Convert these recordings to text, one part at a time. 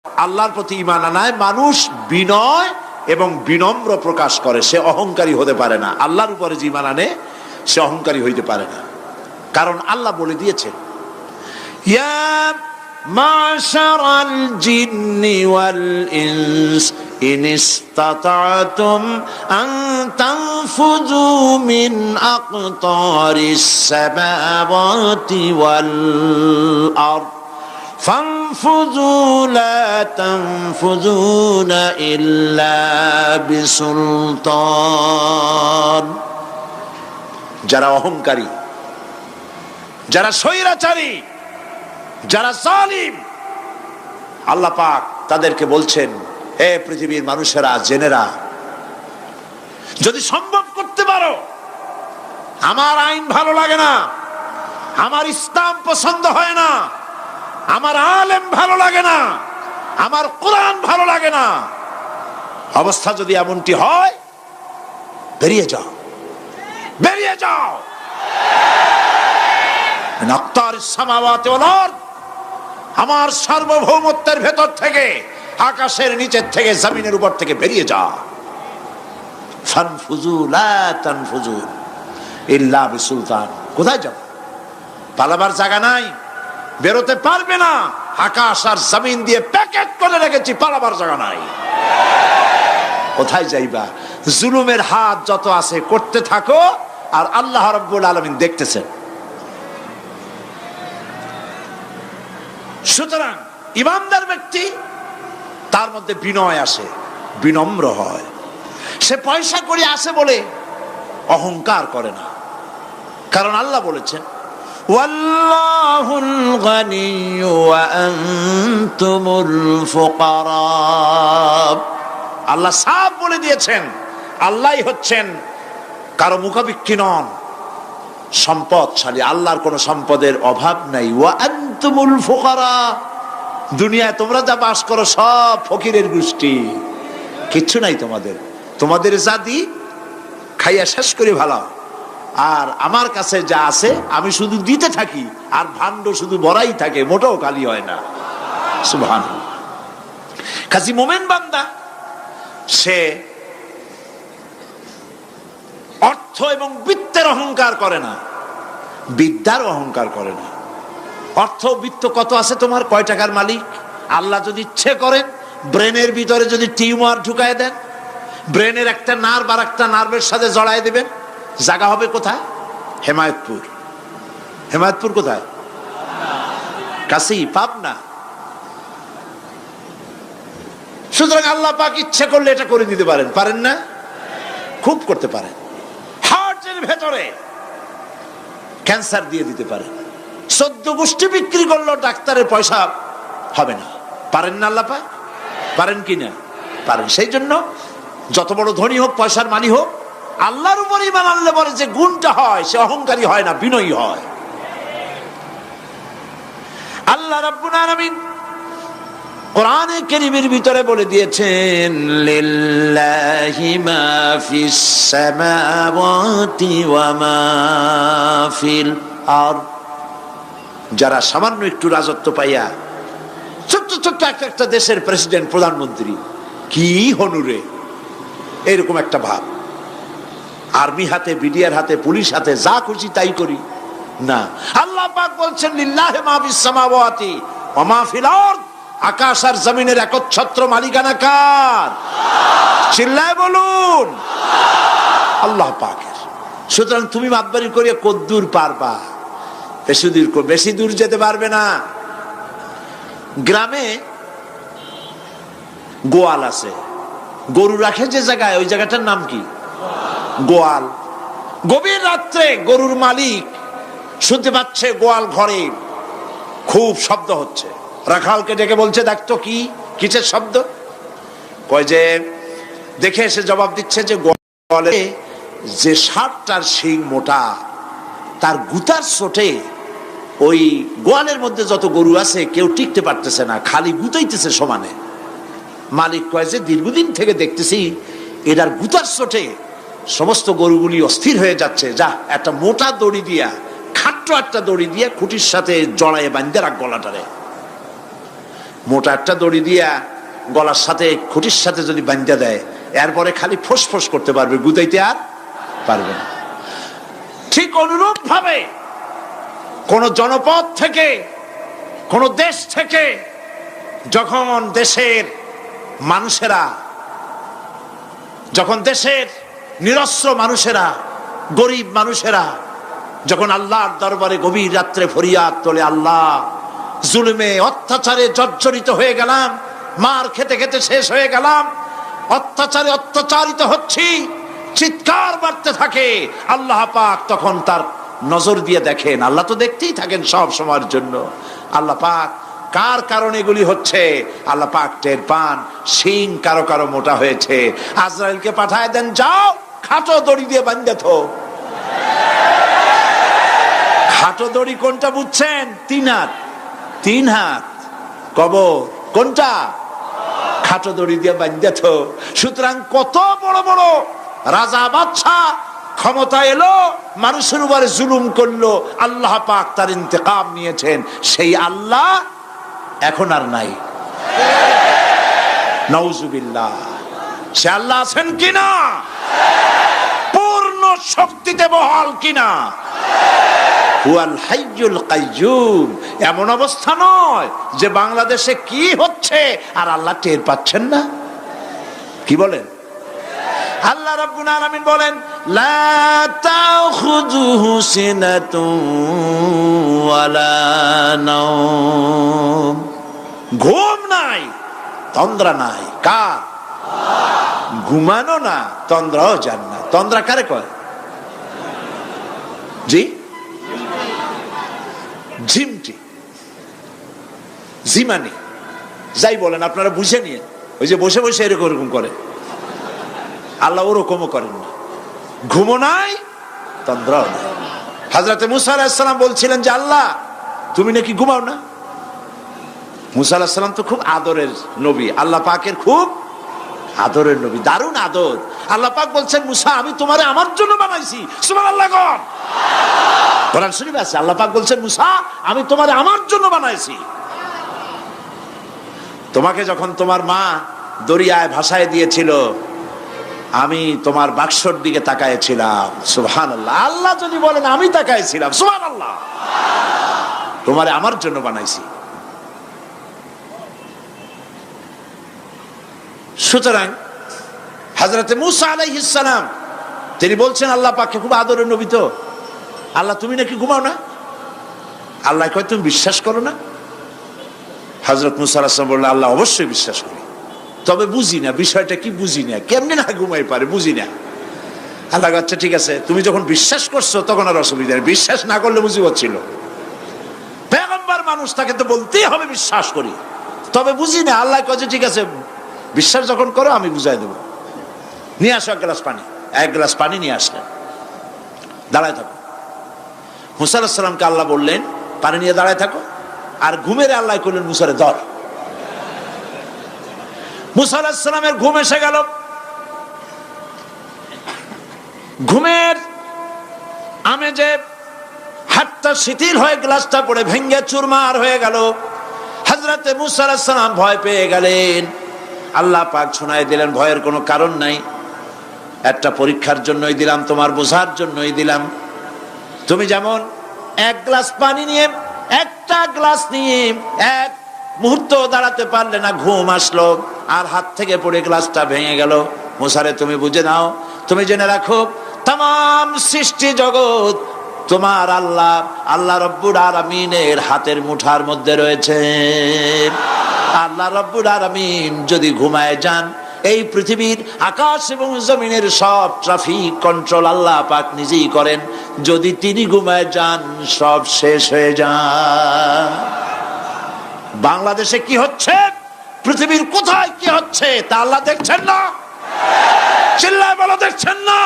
আল্লাহর প্রতি ঈমান আনায় মানুষ বিনয় এবং বিনম্র প্রকাশ করে, সে অহংকারী হতে পারে না। আল্লাহর উপরে যে ঈমান আনে সে অহংকারী হইতে পারে না, কারণ আল্লাহ বলে দিয়েছেন, ইয়া মাশারাল জিন্নি ওয়াল ইনস ইন ইসতাতা'তুম আন তানফুযু মিন আকতারিস সামাওয়াতি ওয়াল আরদ ফানফুযু লা তানফুযুনা ইল্লা বিসুলতান। যারা অহংকারী, যারা স্বৈরাচারী, যারা জালিম, আল্লাহ পাক তাদেরকে বলছেন, হে পৃথিবীর মানুষেরা, জেনেরা, যদি সম্ভব করতে পারো, আমার আইন ভালো লাগে না, আমার ইসলাম পছন্দ হয় না, আমার আলেম ভালো লাগে না, আমার কোরআন ভালো লাগে না, অবস্থা যদি এমনটি হয়, বেরিয়ে যাও, বেরিয়ে যাও। আমার সার্বভৌমত্বের ভেতর থেকে, আকাশের নিচের থেকে, জমিনের উপর থেকে বেরিয়ে যা। ফানফুযু লা তানফুযু ইল্লা বিসুলতান। কোথায় যাব? পালাবার জায়গা নাই, বেরোতে পারবে না। আকাশ আর জমিন দিয়ে প্যাকেট করে রেখেছি, পালাবার জায়গা নাই। কোথায় যাইবা? জুলুমের হাত যত আছে করতে থাকো, আর আল্লাহ রাব্বুল আলামিন দেখতেছেন। সুতরাং ইমানদার ব্যক্তি, তার মধ্যে বিনয় আসে, বিনম্র হয়। সে পয়সা করে আসে বলে অহংকার করে না, কারণ আল্লাহ বলেছেন, ওয়াল্লাহুল গানিয়্যু ওয়া আনতুমুল ফুকারা। আল্লাহ সাফ বলে দিয়েছেন, আল্লাহই হচ্ছেন কারো মুখাপেক্ষী নন, সম্পদশালী। আল্লাহর কোন সম্পদের অভাব নাই। ওয়া আনতুমুল ফুকারা, দুনিয়ায় তোমরা যা বাস করো সব ফকিরের গোষ্ঠী, কিচ্ছু নাই তোমাদের। তোমাদের জাতি খাইয়া শেষ করে ভালো, আর আমার কাছে যা আছে আমি শুধু দিতে থাকি, আর ভান্ড শুধু ভরাই থাকে, মোটেও খালি হয় না। সুবহানাল্লাহ। কাজী মোমেন বান্দা, সে অর্থ এবং বিত্তের অহংকার করে না, বিদ্যার অহংকার করে না। অর্থ বিত্ত কত আছে তোমার, কয় টাকার মালিক? আল্লাহ যদি ইচ্ছে করেন, ব্রেনের ভিতরে যদি টিউমার ঢুকায় দেন, ব্রেনের একটা নার্ভ আর একটা নার্ভের সাথে জড়ায় দেবেন, জায়গা হবে কোথায়? হেমায়তপুর। হেমায়তপুর কোথায়? কাছেই, পাবনা। সুতরাং আল্লাহ পাক ইচ্ছে করলে এটা করে দিতে পারেন, পারেন না? খুব করতে পারেন। হার্টের ভেতরে ক্যান্সার দিয়ে দিতে পারেন। 14 গোষ্ঠী বিক্রি করলো, ডাক্তারের পয়সা হবে না, পারেন না আল্লাহ পাক? পারেন কি না? পারেন। সেই জন্য যত বড় ধনী হোক, পয়সার মালিক হোক, আল্লাহর উপর ঈমান আনলে পরে যে গুণটা হয়, সে অহংকারী হয় না, বিনয়ী হয়। আল্লাহ রাব্বুল আলামিন কোরআনে কারীমের ভিতরে বলে দিয়েছেন, লিল্লাহি মা ফিস সামাওয়াতি ওয়া মা ফিল আরদ। যারা সামান্য একটু রাজত্ব পাইয়া, ছোট্ট ছোট্ট একটা দেশের প্রেসিডেন্ট, প্রধানমন্ত্রী, কি হনুরে, এরকম একটা ভাব। আর্মি হাতে, বিডিআর হাতে, পুলিশ হাতে, যা খুশি তাই করি না। আল্লাহ পাক বলছেন, লিল্লাহি মা ফিস সামাওয়াতি ওয়া মা ফিল আরদ। আকাশ আর জমিনের একচ্ছত্র মালিকানা কার? চিল্লায় বলুন, আল্লাহ পাকের। সুতরাং তুমি মাতবারি করিয়া কদ্দূর পারবা? বেশি দূর যেতে পারবে না। গ্রামে গোয়াল আছে, গরু রাখে যে জায়গায়, ওই জায়গাটার নাম কি? গোয়াল। গভীর রাত্রে গরুর মালিক শুনতে পাচ্ছে গোয়াল ঘরে খুব শব্দ হচ্ছে। রাখালকে ডেকে বলছে, দেখতো কি, কিসের শব্দ? কয় যে, দেখে এসে জবাব দিচ্ছে যে গোয়ালে যে 60টার শিং মোটা, তার গুতার চোটে ওই গোয়ালের মধ্যে যত গরু আছে কেউ টিকতে পারতেছে না, খালি গুতাইতেছে সমানে। মালিক কয় যে, দীর্ঘদিন থেকে দেখতেছি এটার গুতার চোটে সমস্ত গরুগুলি অস্থির হয়ে যাচ্ছে, যা একটা মোটা দড়ি দিয়া, খাট্ট একটা দড়ি দিয়া খুঁটির সাথে জড়ায় বাঁধতে রাখ গলাটারে। মোটা একটা দড়ি দিয়া গলার সাথে খুঁটির সাথে যদি বান্ধা দেয়, এরপরে খালি ফোঁস করতে পারবে, গুতাইতে আর পারবে না। ঠিক অনুরূপ ভাবে কোন জনপদ থেকে, কোন দেশ থেকে যখন দেশের মানুষেরা, যখন দেশের নিরস্ত্র মানুষেরা, গরিব মানুষেরা যখন আল্লাহর দরবারে গভীর রাত্রে ফরিয়াদ তোলে, আল্লাহ জুলুমে অত্যাচারে জর্জরিত হয়ে গেলাম, মার খেতে খেতে শেষ হয়ে গেলাম, অত্যাচারে অত্যাচারিত হচ্ছি, চিৎকার বাড়তে থাকে, আল্লাহ পাক তখন তার নজর দিয়ে দেখেন। আল্লাহ তো দেখতেই থাকেন সব সময়ের জন্য। আল্লাহ পাক কার কারণে এগুলি হচ্ছে, আল্লাহ পাক টের পান। শিং কারো কারো মোটা হয়েছে, আজরাইলকে পাঠায় দেন, যাও খাটো দড়ি দিয়ে বাঁধে থো। খাটো দড়ি কোনটা বুঝছেন? 3 হাত, 3 হাত কবর কোনটা? খাটো দড়ি দিয়ে বাঁধে থো। সুতরাং কত বড় বড় রাজা বাদশাহ ক্ষমতা এলো, মানুষের উপরে জুলুম করলো, আল্লাহ পাক তার ইন্তেকাম নিয়েছেন। সেই আল্লাহ এখন আর নাই, নাউজুবিল্লাহ। সে আল্লাহ আছেন কিনা? পূর্ণ শক্তিতে বহাল কিনা? হুয়াল হাইয়ুল কাইয়্যুম। এমন অবস্থা নয় যে বাংলাদেশে কি হচ্ছে আর আল্লাহ টের পাচ্ছেন না। কি বলেন? আল্লাহ রাব্বুল আলামিন বলেন, লা তাখুযুহু সিনাতুন ওয়ালা নাওম। ঘুম নাই, তন্দ্রা নাই। কার? ঘুমানো না, তন্দ্রাও জান না। তন্দ্রা কারে কয়? জি, ঝিমটি, ঝিমানি, যাই বলেন আপনারা বুঝে নিয়ে। ওই যে বসে বসে এরকম করে, আল্লাহ ওরকমও করেন না। ঘুমো নাই, তন্দ্রাও নাই। হযরত মুসা আলাইহিস সালাম বলছিলেন যে আল্লাহ তুমি নাকি ঘুমাও না। মুসা আলাইহিস সালাম তো খুব আদরের নবী, আল্লাহ পাকের খুব আদরের নবী, দারুণ আদর। আল্লাহ পাক বলছেন, মুসা আমি তোমারে আমার জন্য বানাইছি। সুবহানাল্লাহ। কোরআন শরীফে আছে, আল্লাহ পাক বলছেন, মুসা আমি তোমারে আমার জন্য বানাইছি। তোমাকে যখন তোমার মা দরিয়ায় ভাসায় দিয়েছিল, আমি তোমার বাক্সর দিকে তাকাইছিলাম। সুবহানাল্লাহ। আল্লাহ যদি বলেন আমি তাকাইছিলাম, সুবহানাল্লাহ। তোমারে আমার জন্য বানাইছি। সুতরাং হযরত মুসা আলাইহিস সালাম তিনি বলছেন আল্লাহ পাককে খুব আদরের নবী, তো আল্লাহ তুমি নাকি ঘুমাও না। আল্লাহ কয় তুমি বিশ্বাস করো না। হযরত মুসা আলাইহিস সালাম বললেন, আল্লাহ অবশ্যই বিশ্বাস করি, তবে বুঝি না বিষয়টা কি, বুঝি না কেমনে না ঘুমাই পারে, বুঝি না। আল্লাহ আচ্ছা ঠিক আছে, তুমি যখন বিশ্বাস করছো তখন আর অসুবিধা নেই, বিশ্বাস না করলে মুসিবত ছিল। পয়গম্বর মানুষ, তাকে তো বলতেই হবে বিশ্বাস করি, তবে বুঝি না। আল্লাহ কয় ঠিক আছে, বিশ্বাস যখন করো আমি বুঝাই দেবো। নিয়ে আসো 1 গ্লাস পানি। 1 গ্লাস পানি নিয়ে আসলেন, দাঁড়ায় থাকো। মুসা আলাইহিস সালামকে আল্লাহ বললেন পানি নিয়ে দাঁড়ায় থাকো, আর ঘুমের আল্লাহ করলেন মুসারে ধর। মুসা আলাইহিস সালামের ঘুম এসে গেল। ঘুমের আমেজে হাতটা শিথিল হয়ে গ্লাসটা পড়ে ভেঙে চুরমার হয়ে গেল। হযরত মুসা আলাইহিস সালাম ভয় পেয়ে গেলেন। আল্লাহ পাক শোনায় দিলেন, ভয়ের কোনো কারণ নাই, একটা পরীক্ষার জন্যই দিলাম, তোমার বোঝার জন্যই দিলাম। তুমি যেমন 1 গ্লাস পানি নিয়ে, একটা গ্লাস নিয়ে 1 মুহূর্ত দাঁড়াতে পারলে না, ঘুম আসলো আর হাত থেকে পড়ে গ্লাসটা ভেঙে গেল। মুসারে তুমি বুঝে নাও, তুমি জেনে রাখো, তাম সৃষ্টি জগৎ তোমার আল্লাহ, আল্লাহ রব্বুল আলামিনের হাতের মুঠার মধ্যে রয়েছে। আল্লাহ রব্বুল আলামিন যদি ঘুমায় যান, এই পৃথিবীর আকাশ এবং জমিনের সব ট্রাফিক কন্ট্রোল আল্লাহ পাক নিজেই করেন। যদি তিনি ঘুমায় যান, সব শেষ হয়ে যান। বাংলাদেশে কি হচ্ছে, পৃথিবীর কোথায় কি হচ্ছে তা আল্লাহ দেখছেন না? চিল্লায় বলো, দেখছেন না?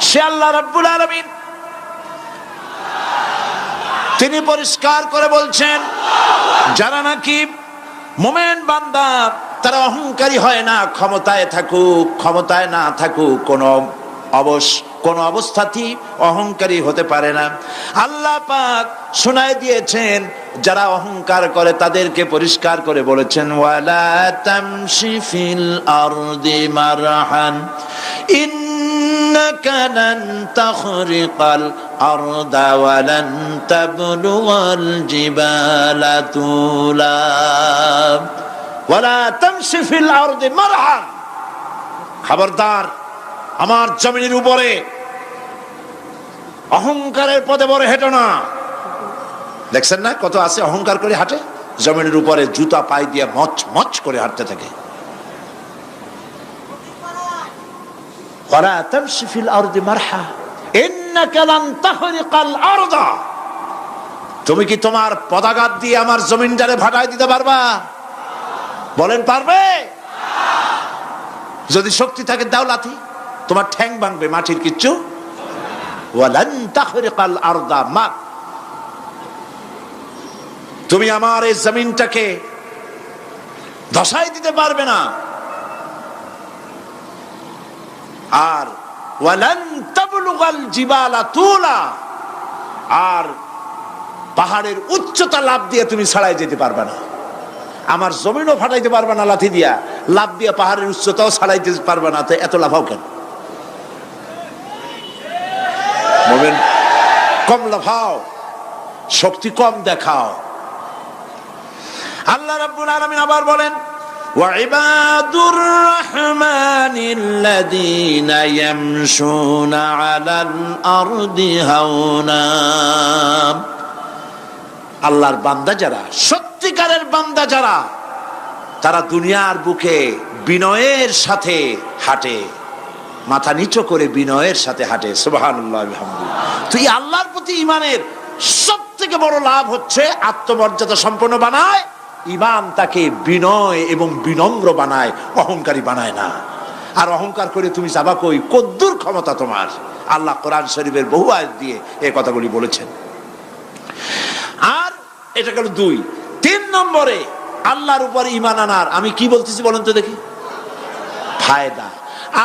সে আল্লাহ রাব্বুল আলামিন তিনি পরিষ্কার করে বলছেন, যারা নাকি মুমিন বান্দা তারা অহংকারী হয় না, ক্ষমতায় থাকুক ক্ষমতায় না থাকুক, কোন কোন অবস্থাতেই অহংকারী হতে পারে না। আল্লাহ পাক শোনায় দিয়েছেন যারা অহংকার করে তাদেরকে পরিষ্কার করে বলেছেন, ওয়ালা তামশি ফিল আরদি মারহান ইন্নাকা লান তাখরিকাল আরদা ওয়া লান তাবলুগাল জিবালা তুলা। ওয়ালা তামশি ফিল আরদি মারহান, খবরদার আমার জমিনের উপরে অহংকারের পদে বড় হেঁটো না। দেখছেন না কত আছে অহংকার করে হাঁটে, জমিনের উপরে জুতা পায়ে দিয়ে মচ মচ করে হাঁটতে থাকে। ওয়ালা তামশি ফিল আরদি মারহা ইন্নাকা লান তাখরিকাল আরদা, তুমি কি তোমার পদাঘাত দিয়ে আমার জমিনটারে ভাটায় দিতে পারবা? বলেন পারবে? যদি শক্তি থাকে দাও লাথি, তোমার ঠ্যাং ভাঙবে, মাটির কিচ্ছু। ওয়ালান তাখরিকাল আরদা মা, তুমি আমার এই জমিনটাকে ধসাই দিতে পারবে না। আর ওয়ালান তাবলুগাল জিবালা তুলা, আর পাহাড়ের উচ্চতা লাফ দিয়ে তুমি ছাড়াই যেতে পারবে না। আমার জমিনও ফাটাইতে পারবে না লাথি দিয়া, লাফ দিয়ে পাহাড়ের উচ্চতাও ছাড়াইতে পারবে না। তো এত লাফাও কেন? মুমিন কম লাফাও, শক্তি কম দেখাও। আল্লাহ রাব্বুল আলামিন আবার বলেন, ওয়া ইবাদুর রাহমানিল্লাযীনা ইয়ামশুনা আলাল আরদি হাওনা, আল্লাহর বান্দা যারা, সত্যিকারের বান্দা যারা, তারা দুনিয়ার বুকে বিনয়ের সাথে হাঁটে, মাথা নিচু করে বিনয়ের সাথে হাঁটে। সুবহানাল্লাহ আলহামদুলিল্লাহ। তো এই আল্লাহর প্রতি ঈমানের সব থেকে বড় লাভ হচ্ছে আত্মমর্যাদা সম্পন্ন বানায়। ঈমান তাকে বিনয় এবং বিনম্র বানায়, অহংকারী বানায় না। আর অহংকার করে তুমি যাবা কই? কদ্দুর ক্ষমতা তোমার? আল্লাহ কোরআন শরীফের বহু আয়াত দিয়ে এই কথাগুলি বলেছেন। আর এটা গেল 2। 3 নম্বরে আল্লাহর উপর ঈমান আনার, আমি কি বলতেছি বলেন তো দেখি, ফায়দা।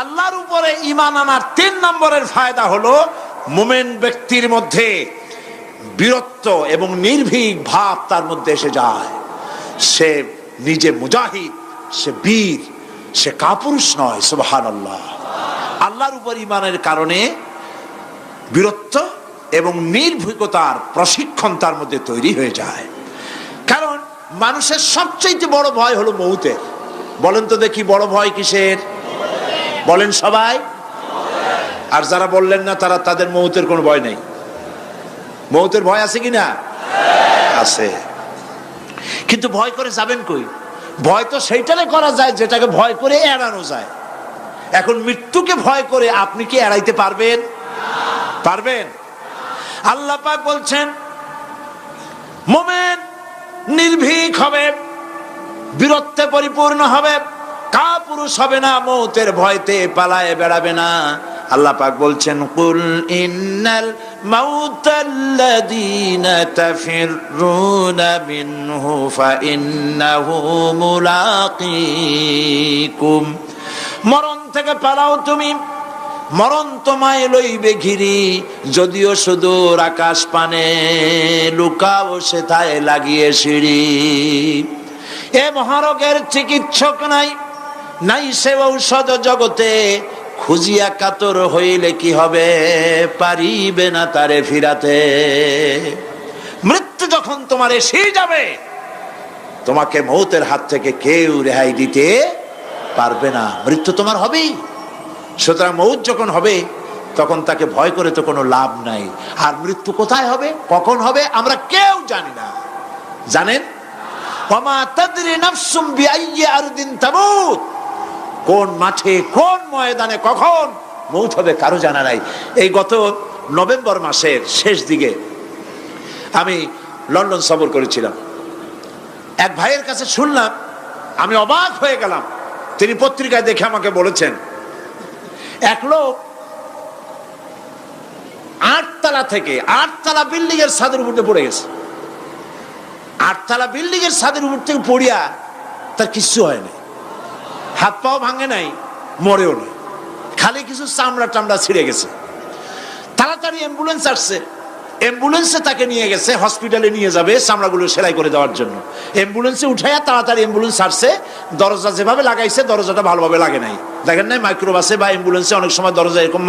আল্লাহর উপরে ঈমান আনার 3 নম্বরের ফায়দা হলো মুমিন ব্যক্তির মধ্যে বীরত্ব এবং নির্ভীক ভাব তার মধ্যে এসে যায়। সে নিজে মুজাহিদ, সে বীর, সে কাপুরুষ নয়। সুবহানাল্লাহ। আল্লাহর উপর ঈমানের কারণে বীরত্ব এবং নির্ভীকতার প্রশিক্ষণ তার মধ্যে তৈরি হয়ে যায়। কারণ মানুষের সবচেয়ে বড় ভয় হলো মৌতের। বলেন তো দেখি বড় ভয় কিসের? বলেন সবাই। আর যারা বললেন না তারা, তাদের মৌতের কোনো ভয় নেই। মৌতের ভয় আছে কিনা? আছে। কিন্তু ভয় করে যাবেন কই? ভয় তো সেইটারে করা যায় যেটাকে ভয় করে এড়ানো যায়। এখন মৃত্যুকে ভয় করে আপনি কি এড়াইতে পারবেন? পারবেন? আল্লাহ পাক বলছেন মুমিন নির্ভীক হবে, বীরত্বে পরিপূর্ণ হবে, কাপুরুষ হবে না, মৌতের ভয়তে পালায়ে বেড়াবে না। আল্লাহ পাক বলছেন, কুল ইন্নাল মাউতাল্লাযীনা তাফিরুনা মিনহু ফাইন্নাহু মুলাকীকুম, মরণ থেকে পালাও তুমি, মরণ তোমায় লইবে ঘিরি, যদিও সুদূর আকাশ পানে, লুকাও সেথায় লাগিয়ে সিঁড়ি। এ মহারোগের চিকিৎসক নাই, নাই সে ঔষধ জগতে, খুঁজিয়া কাতর হইলে কি হবে, পারিবে না তারে ফিরাতে। মৃত্যু যখন তোমার এসে যাবে, তোমাকে মৌতের হাত থেকে কেউ রেহাই দিতে পারবে না। মৃত্যু তোমার হবেই। সুতরাং মৌত যখন হবে তখন তাকে ভয় করে তো কোনো লাভ নাই। আর মৃত্যু কোথায় হবে, কখন হবে, আমরা কেউ জানি না। জানেন? ওমা তাদরি নাফসুম বিআইয়ি আরদিন তামুত, কোন মাঠে কোন ময়দানে কখন মৌত হবে কারো জানা নাই। এই গত নভেম্বর মাসের শেষ দিকে আমি লন্ডন সফর করেছিলাম। এক ভাইয়ের কাছে শুনলাম, আমি অবাক হয়ে গেলাম। তিনি পত্রিকায় দেখে আমাকে বলেছেন, এক লোক 8 তলা থেকে 8 তলা বিল্ডিং এর ছাদের উপর পড়ে গেছে। 8 তলা বিল্ডিং এর ছাদের উপর থেকে পড়িয়া তার কিচ্ছু হয় নাই, হাত পাও ভাঙে নাই, মরেও নাই, খালি কিছু চামড়া টামড়া ছিঁড়ে গেছে। তাড়াতাড়ি অ্যাম্বুলেন্স আসছে, অ্যাম্বুলেন্সে তাকে নিয়ে গেছে, হসপিটালে নিয়ে যাবে চামড়াগুলো সেলাই করে দেওয়ার জন্য। অ্যাম্বুলেন্সে উঠাইয়া তাড়াতাড়ি অ্যাম্বুলেন্স আসছে, দরজা যেভাবে লাগাইছে দরজাটা ভালোভাবে লাগে নাই। দেখেন নাই মাইক্রোবাসে বা অ্যাম্বুলেন্সে অনেক সময় দরজা এরকম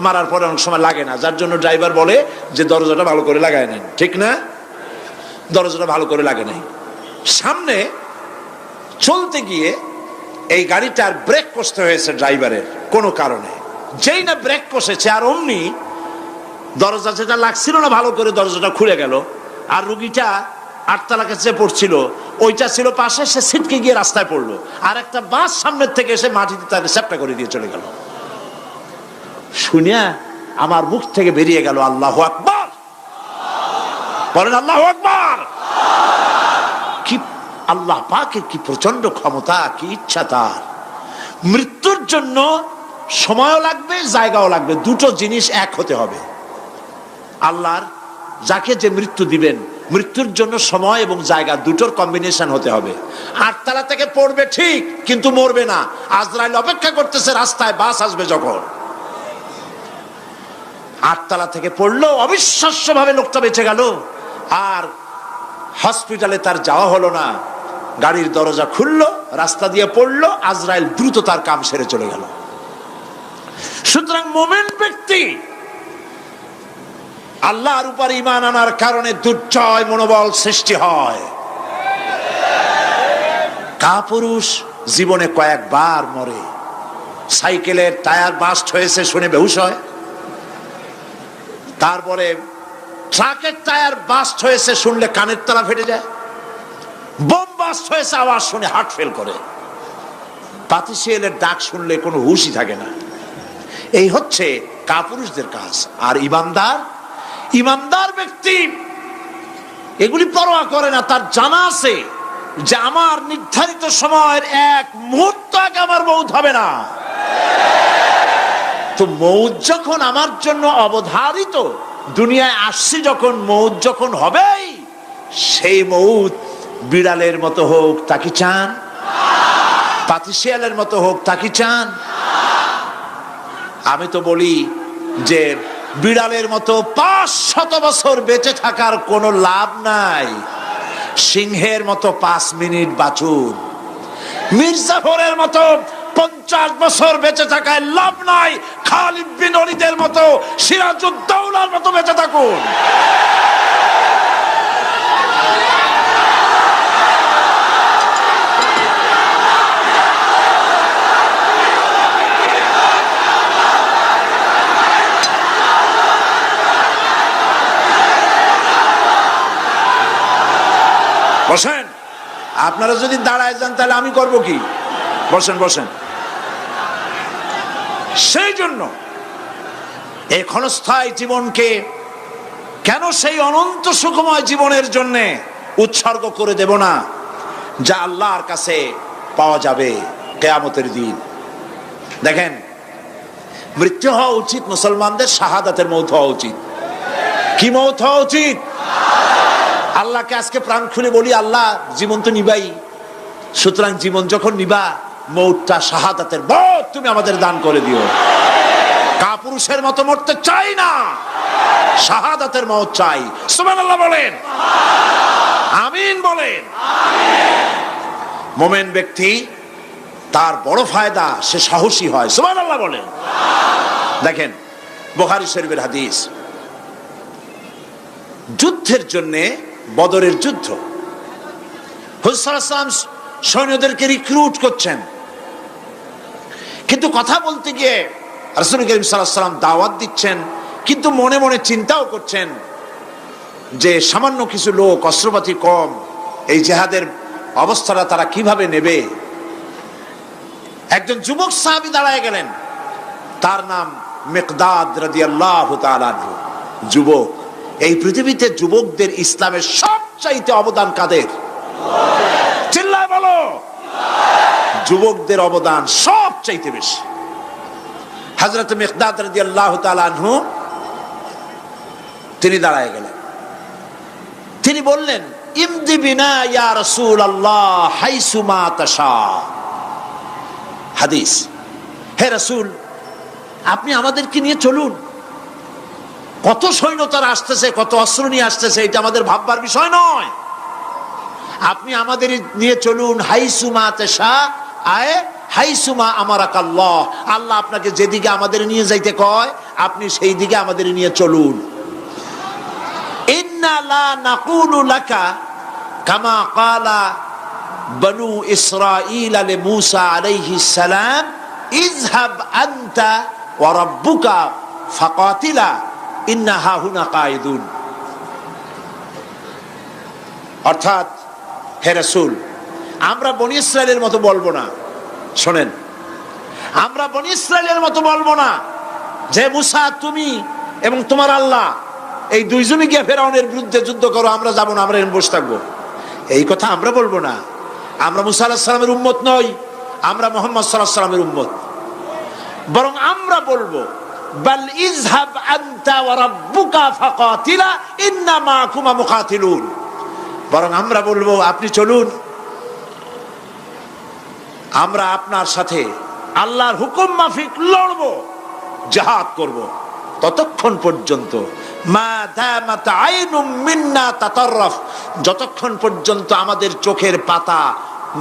মারার পরে অনেক সময় লাগে না, যার জন্য ড্রাইভার বলে যে দরজাটা ভালো করে লাগায় নেন, ঠিক না? দরজাটা ভালো করে লাগে নাই। সামনে চলতে গিয়ে এই গাড়িটার ব্রেক কষতে হয়েছে ড্রাইভারের কোনো কারণে। যেই না ব্রেক কষেছে আর অমনি দরজা যেটা লাগছিল না ভালো করে দরজাটা খুলে গেল, আর রুগীটা আটতলা কাছে পড়ছিল, ওইটা ছিল পাশে, সে ছিটকে গিয়ে রাস্তায় পড়লো, আর একটা বাস সামনের থেকে এসে মাটিতে তাকে চ্যাপ্টা করে দিয়ে চলে গেল। শুনিয়া আমার মুখ থেকে বেরিয়ে গেল আল্লাহু আকবার। বলেন আল্লাহু আকবার। কি আল্লাহ পাকের কি প্রচন্ড ক্ষমতা, কি ইচ্ছা তার। মৃত্যুর জন্য সময়ও লাগবে, জায়গাও লাগবে, দুটো জিনিস এক হতে হবে। আল্লাহর যাকে যে মৃত্যু দিবেন, মৃত্যুর জন্য সময় এবং জায়গা দুটোর কম্বিনেশন হতে হবে। আটতলা থেকে পড়বে ঠিক, কিন্তু মরবে না। আজরাইল অপেক্ষা করতেছে রাস্তায়, বাস আসবে যখন। আটতলা থেকে পড়লো, অবিশ্বাস্য ভাবে লোকটা বেঁচে গেল, আর হসপিটালে তার যাওয়া হলো না। গাড়ির দরজা খুললো, রাস্তা দিয়ে পড়লো, আজরাইল দ্রুত তার কাম সেরে চলে গেল। সুতরাং মুমিন ব্যক্তি আল্লাহর উপর ঈমান আনার কারণে দুর্জয় মনোবল সৃষ্টি হয়। কাপুরুষ জীবনে কয়েকবার মরে। সাইকেলের টায়ার বাস্ট হয়েছে শুনে বেহুশ হয়, তারপরে ট্রাকের টায়ার বাস্ট হয়েছে শুনলে কানের তলা ফেটে যায়, বোম বাস্ট হয়েছে আওয়াজ শুনে হার্ট ফেল করে, পাতিশিয়ালের ডাক শুনলে কোনো হুশই থাকে না। এই হচ্ছে কাপুরুষদের কাজ। আর ইমানদার ব্যক্তি এগুলি পরোয়া করে না। তার জানা আছে যে আমার নির্ধারিত সময়ের এক মুহূর্ত আগে আমার মৌত হবে না। তো মৌত যখন আমার জন্য অবধারিত, দুনিয়ায় আসছি যখন, মৌত যখন হবেই, সেই মৌত বিড়ালের মতো হোক তা কি চান? পাতিশিয়ালের মতো হোক তা কি চান? আমি তো বলি যে বিড়ালের মতো 500 বছর বেঁচে থাকার কোনো লাভ নাই, সিংহের মতো 5 মিনিট বাঁচুন। মির্জাফরের মতো 50 বছর বেঁচে থাকায় লাভ নাই, খালিদ বিন ওলীদের মতো, সিরাজউদ্দৌলার মতো বেঁচে থাকুন। বসেন, আপনারা যদি দাঁড়ায় যান তাহলে আমি করব কি? বসেন বসেন। সেই জন্য এই ক্ষণস্থায়ী জীবনকে কেন সেই অনন্ত সুখময় জীবনের জন্য উৎসর্গ করে দেব না, যা আল্লাহর কাছে পাওয়া যাবে কিয়ামতের দিন। দেখেন, মৃত্যু হওয়া উচিত মুসলমানদের, শাহাদাতের মৌত হওয়া উচিত। কি মৌত হওয়া উচিত? আল্লাহকে আজকে প্রাণ খুলে বলি, আল্লাহ জীবন তো নিবাই, সুতরাং জীবন যখন নিবা, মৌতটা শাহাদাতের মৌত তুমি আমাদের দান করে দিও। কাপুরুষের মতো মরতে চাই না, শাহাদাতের মৌত চাই। সুবহানাল্লাহ বলেন, আমিন বলেন। মুমিন ব্যক্তি তার বড় ফায়দা, সে সাহসী হয়। সুবহানাল্লাহ বলেন। দেখেন বুখারী শরীফের হাদিস, যুদ্ধের জন্যে, বদরের যুদ্ধ, হুজুর সাল্লাল্লাহু আলাইহি ওয়াসাল্লাম সৈন্যদেরকে রিক্রুট করছেন, কিন্তু কথা বলতে গিয়ে রাসূল করিম সাল্লাল্লাহু আলাইহি ওয়াসাল্লাম দাওয়াত দিচ্ছেন, কিন্তু মনে মনে চিন্তাও করছেন যে সামান্য কিছু লোক, অস্ত্রপাতি কম, এই জিহাদের অবস্থাটা তারা কিভাবে নেবে। একজন যুবক সাহাবী দাঁড়ায় গেলেন, তার নাম মিকদাদ রাদিয়াল্লাহু তাআলা আনহু। যুবক, এই পৃথিবীতে যুবকদের ইসলামের সবচাইতে অবদান কাদের? চিল্লায় বলো। যুবকদের অবদান সবচাইতে বেশি। হযরত মিকদাদ রাদিয়াল্লাহু তাআলা আনহু তিনি দাঁড়ায় গেলেন, তিনি বললেন, ইমদি বিনা ইয়া রাসূলুল্লাহ হাইসুমা তাশা। হাদিস, হে রাসূল, আপনি আমাদেরকে নিয়ে চলুন, কত সৈন্যতারা আসতেছে, কত অস্ত্র নিয়ে আসতেছে, এটা আমাদের ভাববার বিষয় নয়। আপনি আমাদের নিয়ে চলুন, হাইসুমা তেশা আয় হাইসুমা আমারাকাল্লাহ, আল্লাহ আপনাকে যেদিকে আমাদের নিয়ে যাইতে কয় আপনি সেই দিকে আমাদের নিয়ে চলুন। ইন্না লা নাকুলু লাকা কামা ক্বালা বনু ইসরাঈল লি মূসা আলাইহিস সালাম ইযহাব আনতা ওয়া রাব্বুকা ফাকাতিলা ইন্না হাহুনা কায়িদুন। অর্থাৎ হে রাসূল, আমরা বনি ইসরাইলের মতো বলবো না। শোনেন, আমরা বনি ইসরাইলের মতো বলবো না যে মূসা তুমি এবং তোমার আল্লাহ এই দুইজনই গিয়ে ফেরাউনের বিরুদ্ধে যুদ্ধ করো, আমরা যাবো না, আমরা বসে থাকবো। এই কথা আমরা বলবো না। আমরা মূসা আলাইহিস সালামের উম্মত নই, আমরা মুহাম্মদ সাল্লাল্লাহু আলাইহি সাল্লামের উম্মত। বরং আমরা বলবো বাল ইযহাব আনতা ওয়া রাব্বুকা ফাকাতিলা ইন্না মাআকুমা মুকাতিলুন। বরং আমরা বলবো আপনি চলুন, আমরা আপনার সাথে আল্লাহর হুকুম মাফিক লড়বো, জিহাদ করব। ততক্ষণ পর্যন্ত মা দামাত আইনুম মিন্না তাতাররাফ, যতক্ষণ পর্যন্ত আমাদের চোখের পাতা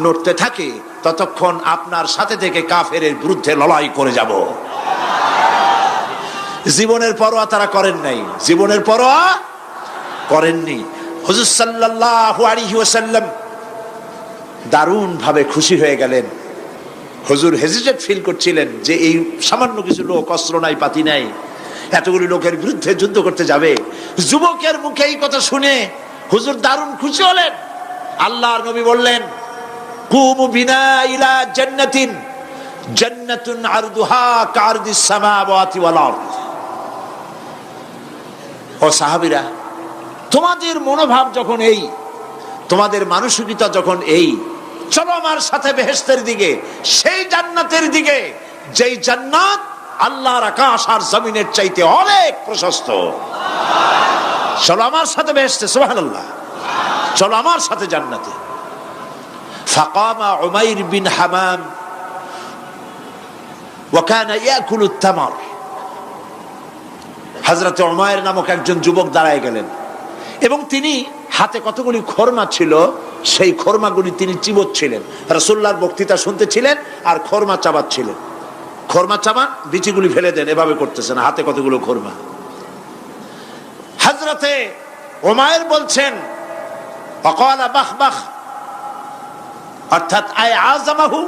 নড়তে থাকে ততক্ষণ আপনার সাথে থেকে কাফেরের বিরুদ্ধে লড়াই করে যাব। জীবনের পরোয়া তারা করেন নাই, জীবনের পরোয়া করেননি। হুজুর সাল্লাল্লাহু আলাইহি ওয়াসাল্লাম দারুণ ভাবে খুশি হয়ে গেলেন। হুজুর হেজিটেট ফিল করছিলেন যে এই সামান্য কিছু লোক, অস্ত্র নাই, পাতি নাই, এতগুলি লোকের বিরুদ্ধে যুদ্ধ করতে যাবে। যুবকের মুখে এই কথা শুনে হুজুর দারুণ খুশি হলেন। আল্লাহর নবী বললেন, কুমু বিনা ইলা জান্নাতিন জান্নাতুন আরদুহা কারদিস সামাওয়াতি ওয়াল আরদ। ও সাহাবীরা, তোমাদের মনোভাব যখন এই, তোমাদের মানসিকতা যখন এই, চলো আমার সাথে বেহেশতের দিকে, সেই জান্নাতের দিকে যেই জান্নাত আল্লাহর আকাশ আর জমিনের চাইতে অনেক প্রশস্ত। চলো আমার সাথে বেহেশতে, সুবহানাল্লাহ, চলো আমার সাথে জান্নাতে। ফাকামা উমাইর বিন হামাম ওয়া কানা ইয়াকুলু তামার। হযরত উমাইর নামক একজন যুবক দাঁড়ায় গেলেন এবং তিনি হাতে কতগুলি খরমা ছিল, সেই খরমাগুলি তিনি চিবোচ্ছিলেন। রাসূলুল্লাহর বক্তৃতা শুনতেছিলেন আর খরমা চাবাচ্ছিলেন। খরমা চাবান, বিচিগুলি ফেলে দেন, এভাবে করতেছেন, হাতে কতগুলো খরমা। হযরতে উমাইর বলছেন ওয়াকালা বাখ বাখ, অর্থাৎ আয় আযমাহু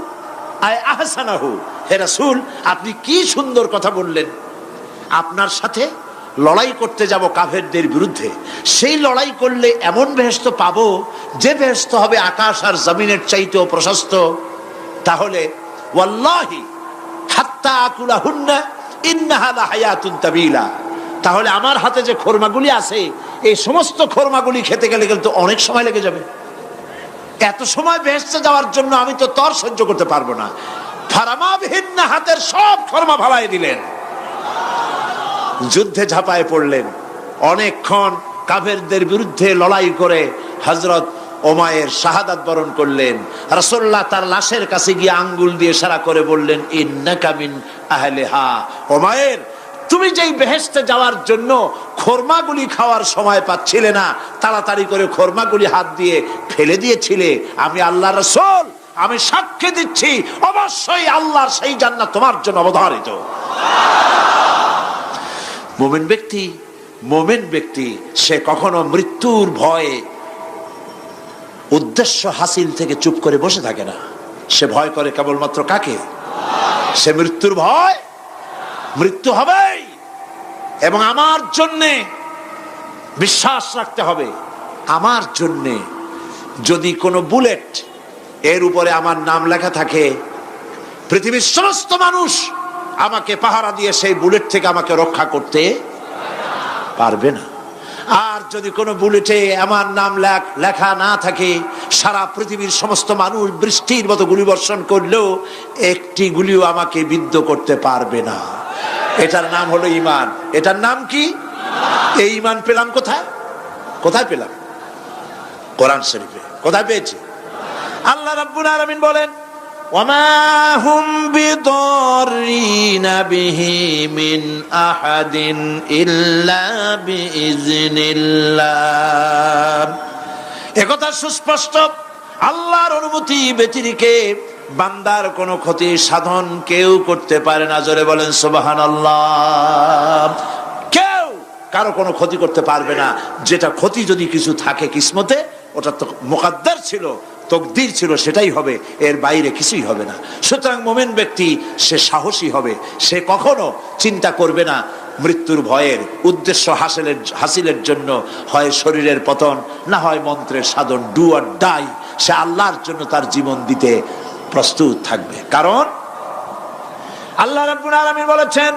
আয় আহসানাহু, হে রাসূল আপনি কি সুন্দর কথা বললেন। আপনার সাথে লড়াই করতে যাব কাফেরদের বিরুদ্ধে, সেই লড়াই করলে এমন বেহেশত পাবো যে বেহেশত হবে আকাশ আর জমিনের চাইতেও প্রশস্ত। তাহলে ওয়াল্লাহি হাত্তা আকুলাহুন্না ইন্নাহা লাহায়াতুন তাবিলা, তাহলে আমার হাতে যে খরমাগুলি আছে এই সমস্ত খরমাগুলি খেতে গেলে কিন্তু অনেক সময় লেগে যাবে। এত সময় বেহেশতে যাওয়ার জন্য আমি তো তর সহ্য করতে পারবো না। ফারামাবিহিন্না, হাতের সব খরমা ফালাই দিলেন, যুদ্ধে ঝাঁপায় পড়লেন। অনেকক্ষণ কাফেরদের বিরুদ্ধে লড়াই করে হযরত উমাইর শাহাদাত বরণ করলেন। রাসূলুল্লাহ তার লাশের কাছে গিয়ে আঙ্গুল দিয়ে ইশারা করে বললেন, ইন্নাকা মিন আহলিহা। উমাইর, তুমি যেই বেহেশতে যাওয়ার জন্য খরমাগুলি খাওয়ার সময় পাচ্ছিলে না, তাড়াতাড়ি করে খরমাগুলি হাত দিয়ে ফেলে দিয়েছিলে, আমি আল্লাহর রাসূল, আমি সাক্ষী দিচ্ছি অবশ্যই আল্লাহর সেই জান্নাত তোমার জন্য অবধারিত। মুমিন ব্যক্তি সে কখনো মৃত্যুর ভয়ে উদ্দেশ্য হাসিল থেকে চুপ করে বসে থাকে না। সে ভয় করে কেবলমাত্র কাকে? সে মৃত্যুর ভয়, মৃত্যু হবেই এবং আমার জন্যে বিশ্বাস রাখতে হবে। আমার জন্যে যদি কোনো বুলেট এর উপরে আমার নাম লেখা থাকে, পৃথিবীর সমস্ত মানুষ আমাকে পাহারা দিয়ে সেই বুলেট থেকে আমাকে রক্ষা করতে পারবে না। আর যদি কোনো বুলেটে আমার নাম লেখা না থাকে, সারা পৃথিবীর সমস্ত মানুষ বৃষ্টির মতো গুলিবর্ষণ করলেও একটি গুলিও আমাকে বিদ্ধ করতে পারবে না। এটার নাম হলো ঈমান। এটার নাম কি? এই ঈমান পেলাম কোথায়? কোথায় পেলাম? কোরআন শরীফে। কোথায় পেয়েছি? আল্লাহ রাব্বুল আলামিন বলেন, ওয়ামা হুম বিদরিনা বিহি মিন আহাদিন ইল্লা বিইজনিল্লাহ। একথা সুস্পষ্ট, আল্লাহর অনুমতি ব্যতিরেকে বান্দার কোনো ক্ষতি সাধন কেউ করতে পারে না। জোরে বলেন সুবহানাল্লাহ। কেউ কারো কোনো ক্ষতি করতে পারবে না। যেটা ক্ষতি যদি কিছু থাকে কিসমতে, ওটা তো মুকদ্দার ছিল, তকদির ছিল, সেটাই হবে, এর বাইরে কিছুই হবে না। সুতরাং মুমিন ব্যক্তি সে সাহসী হবে, সে কখনো চিন্তা করবে না মৃত্যুর ভয়ের। উদ্দেশ্য হাসিলের জন্য হয় শরীরের পতন, না হয় মন্ত্রের সাধন, ডু অর ডাই। সে আল্লাহর জন্য তার জীবন দিতে প্রস্তুত থাকবে। কারণ আল্লাহ রাব্বুল আলামিন বলেছেন,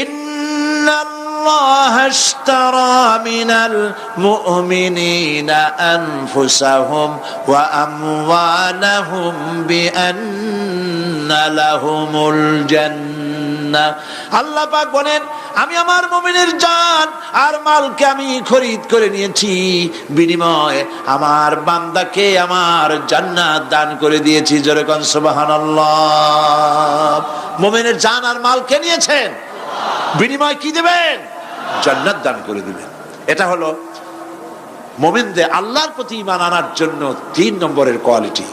ইন্নাল্লাহা আশতারা মিনাল মুমিনিনা আনফুসাহুম ওয়া আমওয়ালাহুম বিআন্না লাহুমুল জান্নাহ। আল্লাহ পাক বলেন, আমি আমার মুমিনের জান আর মালকে আমি খরিদ করে নিয়েছি, বিনিময়ে আমার বান্দাকে আমার জান্নাত দান করে দিয়েছি। জোরে কোন সুবহানাল্লাহ। মুমিনের জান আর মালকে নিয়েছেন, বিনিময়ে কি দিবেন? জান্নাত দান করে দিবেন। এটা হলো মুমিনদের আল্লাহর প্রতি ঈমান আনার জন্য 3 নম্বরের কোয়ালিটি।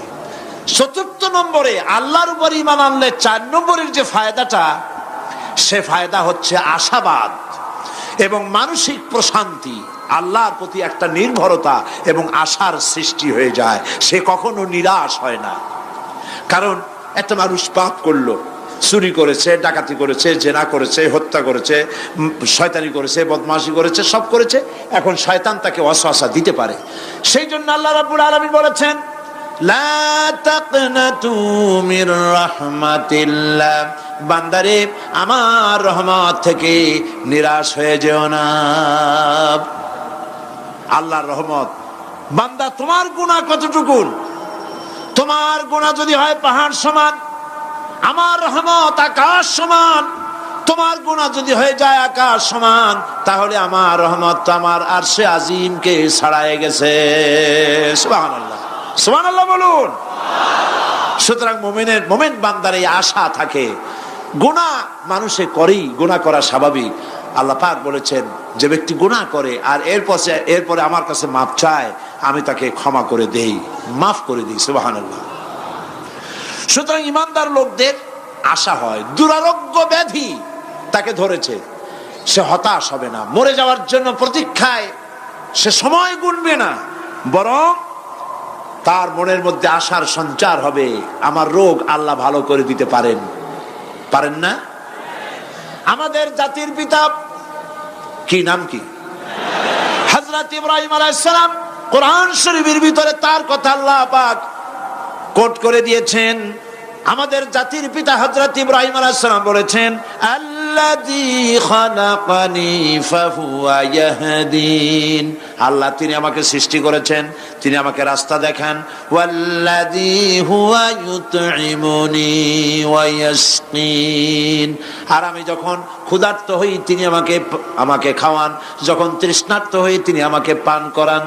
4th নম্বরে আল্লাহর উপর ঈমান আনলে 4 নম্বরের যে ফায়দাটা, সে ফায়দা হচ্ছে আশাবাদ এবং মানসিক প্রশান্তি। আল্লাহর প্রতি একটা নির্ভরতা এবং আশার সৃষ্টি হয়ে যায়, সে কখনো নিরাশ হয় না। কারণ একটা মানুষ পাপ করলো, চুরি করেছে, ডাকাতি করেছে, জেনা করেছে, হত্যা করেছে, শয়তানি করেছে, বদমাশি করেছে, সব করেছে। এখন শয়তান তাকে ওয়াসওয়াসা দিতে পারে। সেই জন্য আল্লাহ রাব্বুল আলামিন বলেছেন, লা তাকনাতু মির রাহমাতিল্লাহ, বান্দারে আমার রহমত থেকে নিরাশ হয়ে যেও না। আল্লাহর রহমত, বান্দা তোমার গুনাহ কতটুকু? তোমার গুনাহ যদি হয় পাহাড় সমান, আমার রহমত আকাশ সমান। তোমার গুনাহ যদি হয়ে যায় আকাশ সমান, তাহলে আমার রহমত তো আমার আরশে আজিমকে ছাড়ায় গেছে। সুবহানাল্লাহ, সুবহানাল্লাহ বলুন। সুতরাং মুমিন বান্দার এই আশা থাকে। গুনাহ মানুষে করেই, গুনাহ করা স্বাভাবিক। আল্লাহ পাক বলেছেন, যে ব্যক্তি গুনাহ করে আর এরপরে আমার কাছে মাফ চায়, আমি তাকে ক্ষমা করে দেই, মাফ করে দিই। সুবহানাল্লাহ। সুতরাং ইমানদার লোকদের আশা হয়, দুরারোগ্য ব্যাধি তাকে ধরেছে, সে হতাশ হবে না। মরে যাওয়ার জন্য প্রতীক্ষায় সে সময় গুনবে না, বরং তার মনের মধ্যে আশার সঞ্চার হবে, আমার রোগ আল্লাহ ভালো করে দিতে পারেন না? আমাদের জাতির পিতা কি নাম কি? হযরত ইব্রাহিম আলাইহিস সালাম। কোরআন শরীফের ভিতরে তার কথা আল্লাহ পাক কোট করে দিয়েছেন। আমাদের জাতির পিতা হযরত ইব্রাহিম আলাইহিস সালাম বলেছেন, আল্লাযী খালাকানি ফাহুয়া ইয়াহদিন। আল্লাহ তিনি আমাকে সৃষ্টি করেছেন, তিনি আমাকে রাস্তা দেখান। ওয়াল্লাযী হুয়া ইউতঈমুনি ওয়া ইয়াসকিন। আর আমি যখন ক্ষুধার্ত হই তিনি আমাকে খাওয়ান, যখন তৃষ্ণার্ত হই তিনি আমাকে পান করান।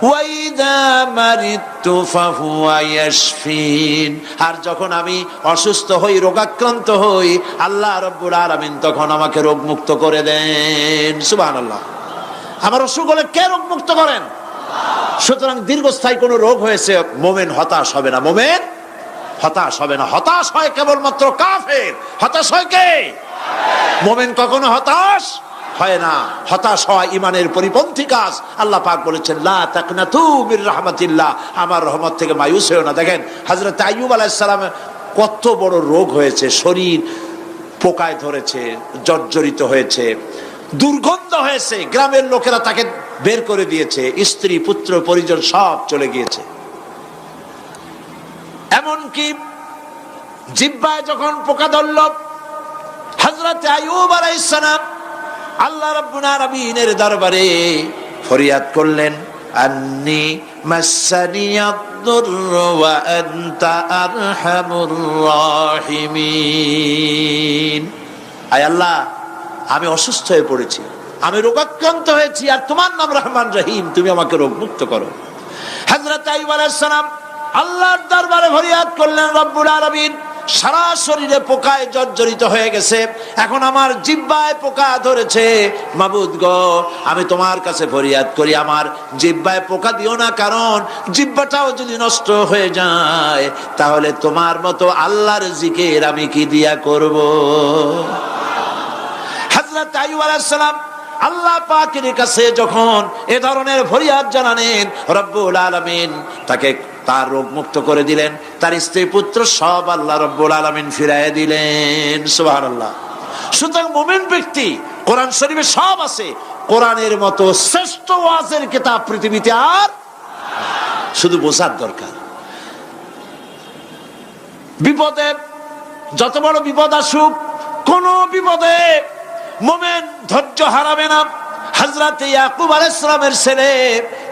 ওয়াইদা মারিতু ফাহুয়া ইয়াশফিন। আর যখন আমি অসুস্থ হই, রোগাক্রান্ত হই, আল্লাহ রাব্বুল আলামিন তখন আমাকে রোগ মুক্ত করে দেন। সুবহানাল্লাহ। আমার অসুখ হলে কে রোগ মুক্ত করেন? সুতরাং দীর্ঘস্থায়ী কোনো রোগ হয়েছে, মুমিন হতাশ হবে না। মুমিন হতাশ হবে না। হতাশ হয় কেবলমাত্র কাফের। হতাশ হয় কে? মুমিন কখনো হতাশ হয় না। হতাশ হওয়া ইমানের পরিপন্থী কাজ। আল্লাহ পাক বলেছেন, লা তাকনাতু মির রাহমাতিল্লাহ, আমার রহমত থেকে মায়ুস হয়ো না। দেখেন হযরত আইয়ুব আলাইহিস সালামের কত বড় রোগ হয়েছে, শরীর পোকায় ধরেছে, জর্জরিত হয়েছে, দুর্গন্ধ হয়েছে, গ্রামের লোকেরা তাকে বের করে দিয়েছে, স্ত্রী পুত্র পরিজন সব চলে গিয়েছে। এমনকি জিহ্বায় যখন পোকা ধরল, হযরত আইয়ুব আলাইহিস সালাম আল্লাহ রাব্বুল আলামিনের দরবারে ফরিয়াদ করলেন, আন্নী মাসানিয়াদ-দুররু ওয়া আনতা আরহামুর রাহিমিন। আয় আল্লাহ, আমি অসুস্থ হয়ে পড়েছি, আমি রোগাক্রান্ত হয়েছি, আর তোমার নাম রহমান রহিম, তুমি আমাকে রোগ মুক্ত করো। হযরত আইয়ুব আলাইহিস সালাম আল্লাহর দরবারে ফরিয়াদ করলেন, রব্বুল আলামিন সারা শরীরে পোকায় জর্জরিত হয়ে গেছে, এখন আমার জিহ্বায় পোকা ধরেছে, মাবুদ গো আমি তোমার কাছে ফরিয়াদ করি আমার জিহ্বায় পোকা দিও না, কারণ জিহ্বাটাও যদি নষ্ট হয়ে যায় তাহলে তোমার মতো আল্লাহর জিকির আমি কি দিয়া করব। হযরত আইয়ুব আলাইহিস সালাম আল্লাহ পাকের কাছে যখন এ ধরনের ফরিয়াদ জানালেন, রব্বুল আলামিন তাকে তার রোগ মুক্ত করে দিলেন, তার স্ত্রী পুত্র সব আল্লাহ রব্বুল আলামিন ফিরাইয়া দিলেন। সুবহানাল্লাহ। সুতরাং মুমিন ব্যক্তি, কোরআন শরীফে সব আছে, কোরআনের মতো শ্রেষ্ঠ ওয়াজের কিতাব পৃথিবীতে আর শুধু বোঝার দরকার। বিপদে যত বড় বিপদ আসুক, কোন বিপদে মুমিন ধৈর্য হারাবে না। হযরত ইয়াকুব আলাইহিস সালামের ছেলে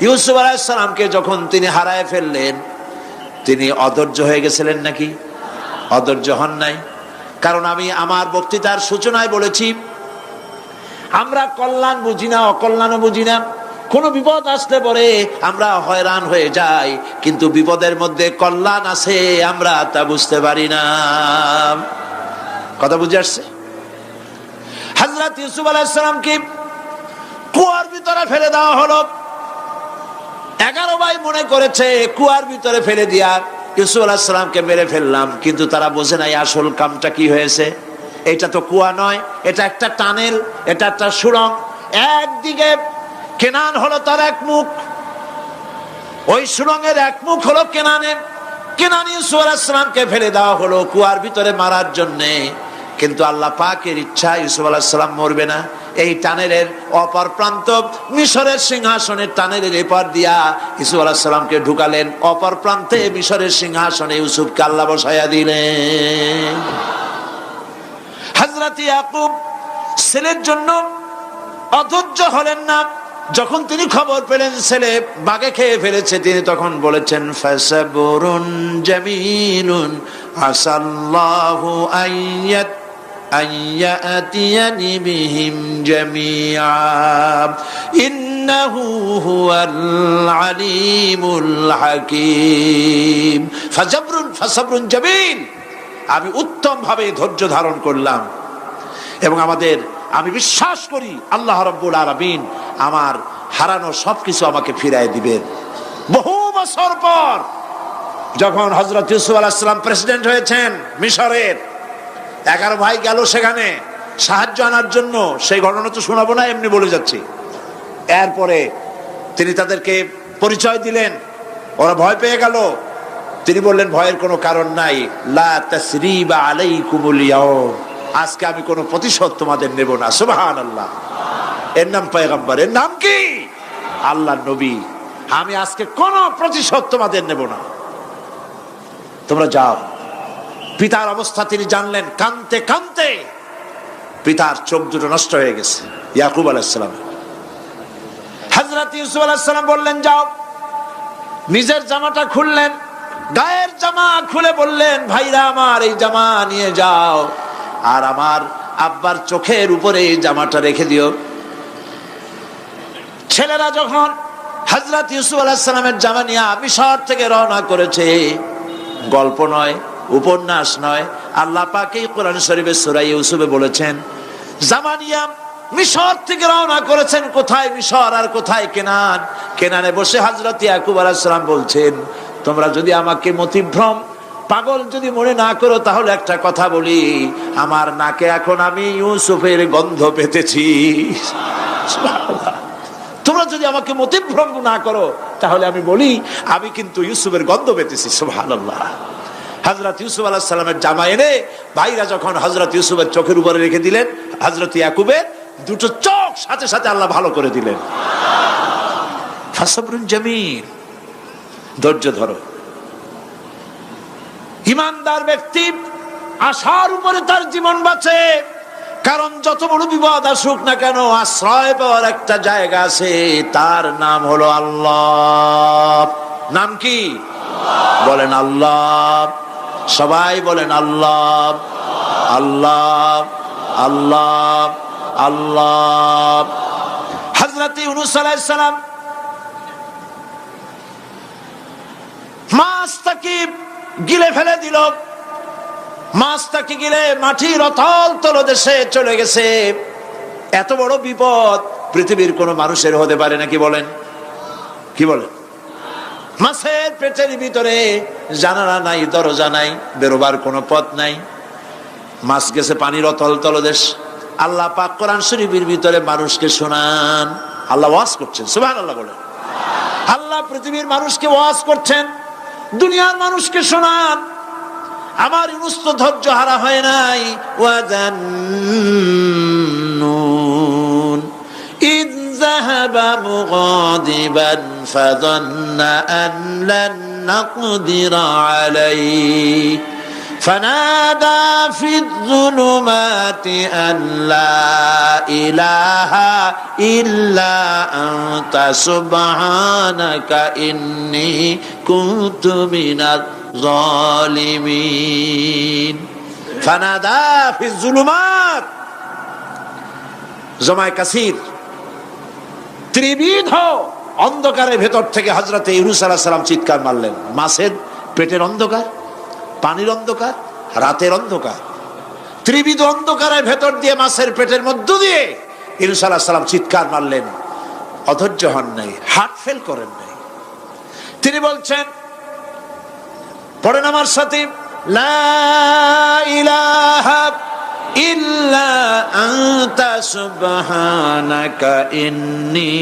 ইউসুফ আলাইহিস সালামকে যখন তিনি হারায় ফেললেন, তিনি অধৈর্য হয়ে গেছিলেন নাকি? অধৈর্য হন নাই। কারণ আমি আমার বক্তৃতার সূচনায় বলেছি, আমরা কল্যাণ বুঝি না, অকল্যাণও বুঝি না। কোন বিপদ আসলে পরে আমরা হয়রান হয়ে যাই, কিন্তু বিপদের মধ্যে কল্যাণ আছে আমরা তা বুঝতে পারি না। কথা বুঝে আসছে? হযরত ইউসুফ আলাইহিস সালামকে কুয়ার ভিতরে ফেলে দেওয়া হলো। 11 ভাই মনে করেছে কুয়ার ভিতরে ফেলে দিয়া ইউসুফ আলাইহিস সালামকে মেরে ফেললাম, কিন্তু তারা বোঝে নাই আসল কামটা কি হয়েছে। এটা তো কুয়া নয়, এটা একটা টানেল, এটা একটা সুড়ঙ্গ। একদিকে কেনান হলো তার এক মুখ, ওই সুড়ঙ্গের এক মুখ হলো কেনানে। কেনান ইউসুফ আলাইহিস সালামকে ফেলে দেওয়া হলো কুয়ার ভিতরে মারার জন্যে, কিন্তু আল্লাহ পাকের ইচ্ছা ইউসুফ আলাইহিস সালাম মরবে না। এই টানেলের অপর প্রান্ত মিশরের সিংহাসনের টানেলের এপার দিয়া ইউসুফ আলাইহিস সালামকে ঢুকালেন, অপর প্রান্তে মিশরের সিংহাসনে ইউসুফকে আল্লাহ বসায়া দিলেন। হযরত ইয়াকুব ছেলের জন্য অধৈর্য হলেন না। যখন তিনি খবর পেলেন ছেলে বাঘে খেয়ে ফেলেছে, তিনি তখন বলেছেন, ফাসাবুরুন জামিলুন আসাল্লাহু আইয়াতিয়ানি বিহিম জামিআ ইন্নাহু হুয়াল আলিমুল হাকীম। ফাসাবরুন জামিল, আমি উত্তম ভাবে ধৈর্য ধারণ করলাম, এবং আমি বিশ্বাস করি আল্লাহ রাব্বুল আলামিন আমার হারানো সবকিছু আমাকে ফিরাই দিবেন। বহু বছর পর যখন হযরত ইউসুফ আলাইহিস সালাম প্রেসিডেন্ট হয়েছেন মিশরের, 11 ভাই গেল সেখানে সাহায্য আনার জন্য। সেই ঘটনা তো শোনাবো না, এমনি বলে যাচ্ছি। এরপরে তিনি তাদেরকে পরিচয় দিলেন, ওরা ভয় পেয়ে গেল। তিনি বললেন, ভয়ের কোনো কারণ নাই, লা তাসরিবা আলাইকুমুল ইয়াউম, আজকে আমি কোনো প্রতিশোধ তোমাদের নেব না। সুবহানাল্লাহ। এর নাম পয়গম্বর, এর নাম কি? আল্লাহর নবী। আমি আজকে কোনো প্রতিশোধ তোমাদের নেব না, তোমরা যাও। পিতার অবস্থা তিনি জানলেন, কাঁদতে কাঁদতে পিতার চোখ দুটো নষ্ট হয়ে গেছে ইয়াকুব আলাইহিস সালাম। হযরত ইউসুফ আলাইহিস সালাম বললেন, যাও। নিজের জামাটা খুললেন, গায়ের জামা খুলে বললেন, ভাইরা আমার এই জামা নিয়ে যাও, আর আমার আব্বার চোখের উপরে এই জামাটা রেখে দিও। ছেলেরা যখন হযরত ইউসুফ আলাইহিস সালামের জামা নিয়ে মিশর থেকে রওনা করেছে, গল্প নয়, উপন্যাস নয়, আল্লাহ পাক এই কোরআন শরীফে সূরা ইউসুফে বলেছেন, জামা নিয়ে মিশর থেকে রওনা করেছেন। কোথায় মিশর আর কোথায় কেনান? কেনানে বসে হযরত ইয়াকুব আলাইহিস সালাম বলছেন, তোমরা যদি আমাকে মতিভ্রম পাগল যদি মনে না করো, তাহলে একটা কথা বলি, আমার নাকে এখন আমি ইউসুফের গন্ধ পেতেছি। তোমরা যদি আমাকে মতিভ্রম না করো, তাহলে আমি বলি আমি কিন্তু ইউসুফের গন্ধ পেতেছি। সুবহানাল্লাহ। হযরত ইউসুফ আলাইহিস সালামের জামা এনে ভাইরা যখন হযরত ইউসুফের চোখের উপরে রেখে দিলেন, হযরত ইয়াকুবের দুটো চোখ সাথে সাথে আল্লাহ ভালো করে দিলেন। ফাসাবরুন জামিল, ধৈর্য ধরো। ইমানদার ব্যক্তি আশার উপরে তার জীবন বাঁচে, কারণ যত বড় বিপদ আসুক না কেন, আশ্রয় পাওয়ার একটা জায়গা আছে, তার নাম হলো আল্লাহ। নাম কি? বলেন আল্লাহ। সবাই বলেন আল্লাহ, আল্লাহ, আল্লাহ, আল্লাহ। হযরত ইউনূস আলাইহিস সালাম মাছটাকে গিলে ফেলে দিল। মাছটাকে গিলে মাটির অতল তলদেশে চলে গেছে। এত বড় বিপদ পৃথিবীর কোন মানুষের হতে পারে নাকি বলেন? কি বলেন? মাছের পেটের ভিতরে জানালা নাই, দরজা নাই, বেরোবার কোনো পথ নাই। মাছ গেছে পানির অতল তলদেশ। আল্লাহ পাক কোরআন শরীফের ভিতরে মানুষকে শোনান। আল্লাহ ওয়াজ করছেন, সুবহানাল্লাহ বলেন। আল্লাহ পৃথিবীর মানুষকে ওয়াজ করছেন, দুনিয়ার মানুষকে শোনান। আমার ইউনূস তো ধৈর্য হারা হয় নাই। ওয়াযান্নুন ইয যাহাবা মুগাদিবান ফাযান্না আন লান নাকদিরা আলাইহি فنادى في الظلمات أن لا إله إلا أنت سبحانك إني كنت من الظالمين فنادى في الظلمات জমায় কাসির ত্রিবিধ অন্ধকারের ভেতর থেকে হযরত ইউনূস আলাইহিস সালাম চিৎকার মারলেন। মাছের পেটের অন্ধকার, পানির অন্ধকার, রাতের অন্ধকার, ত্রিবিধ অন্ধকারের ভেতর দিয়ে মাছের পেটের মধ্য দিয়ে ইউনূস আলাইহিস সালাম চিৎকার মারলেন। অধৈর্য হন নাই, হার্ট ফেল করেন নাই। তিনি বলছেন, পড়েন আমার সাথে, লা ইলাহা ইল্লা আনতা সুবহানাকা ইন্নী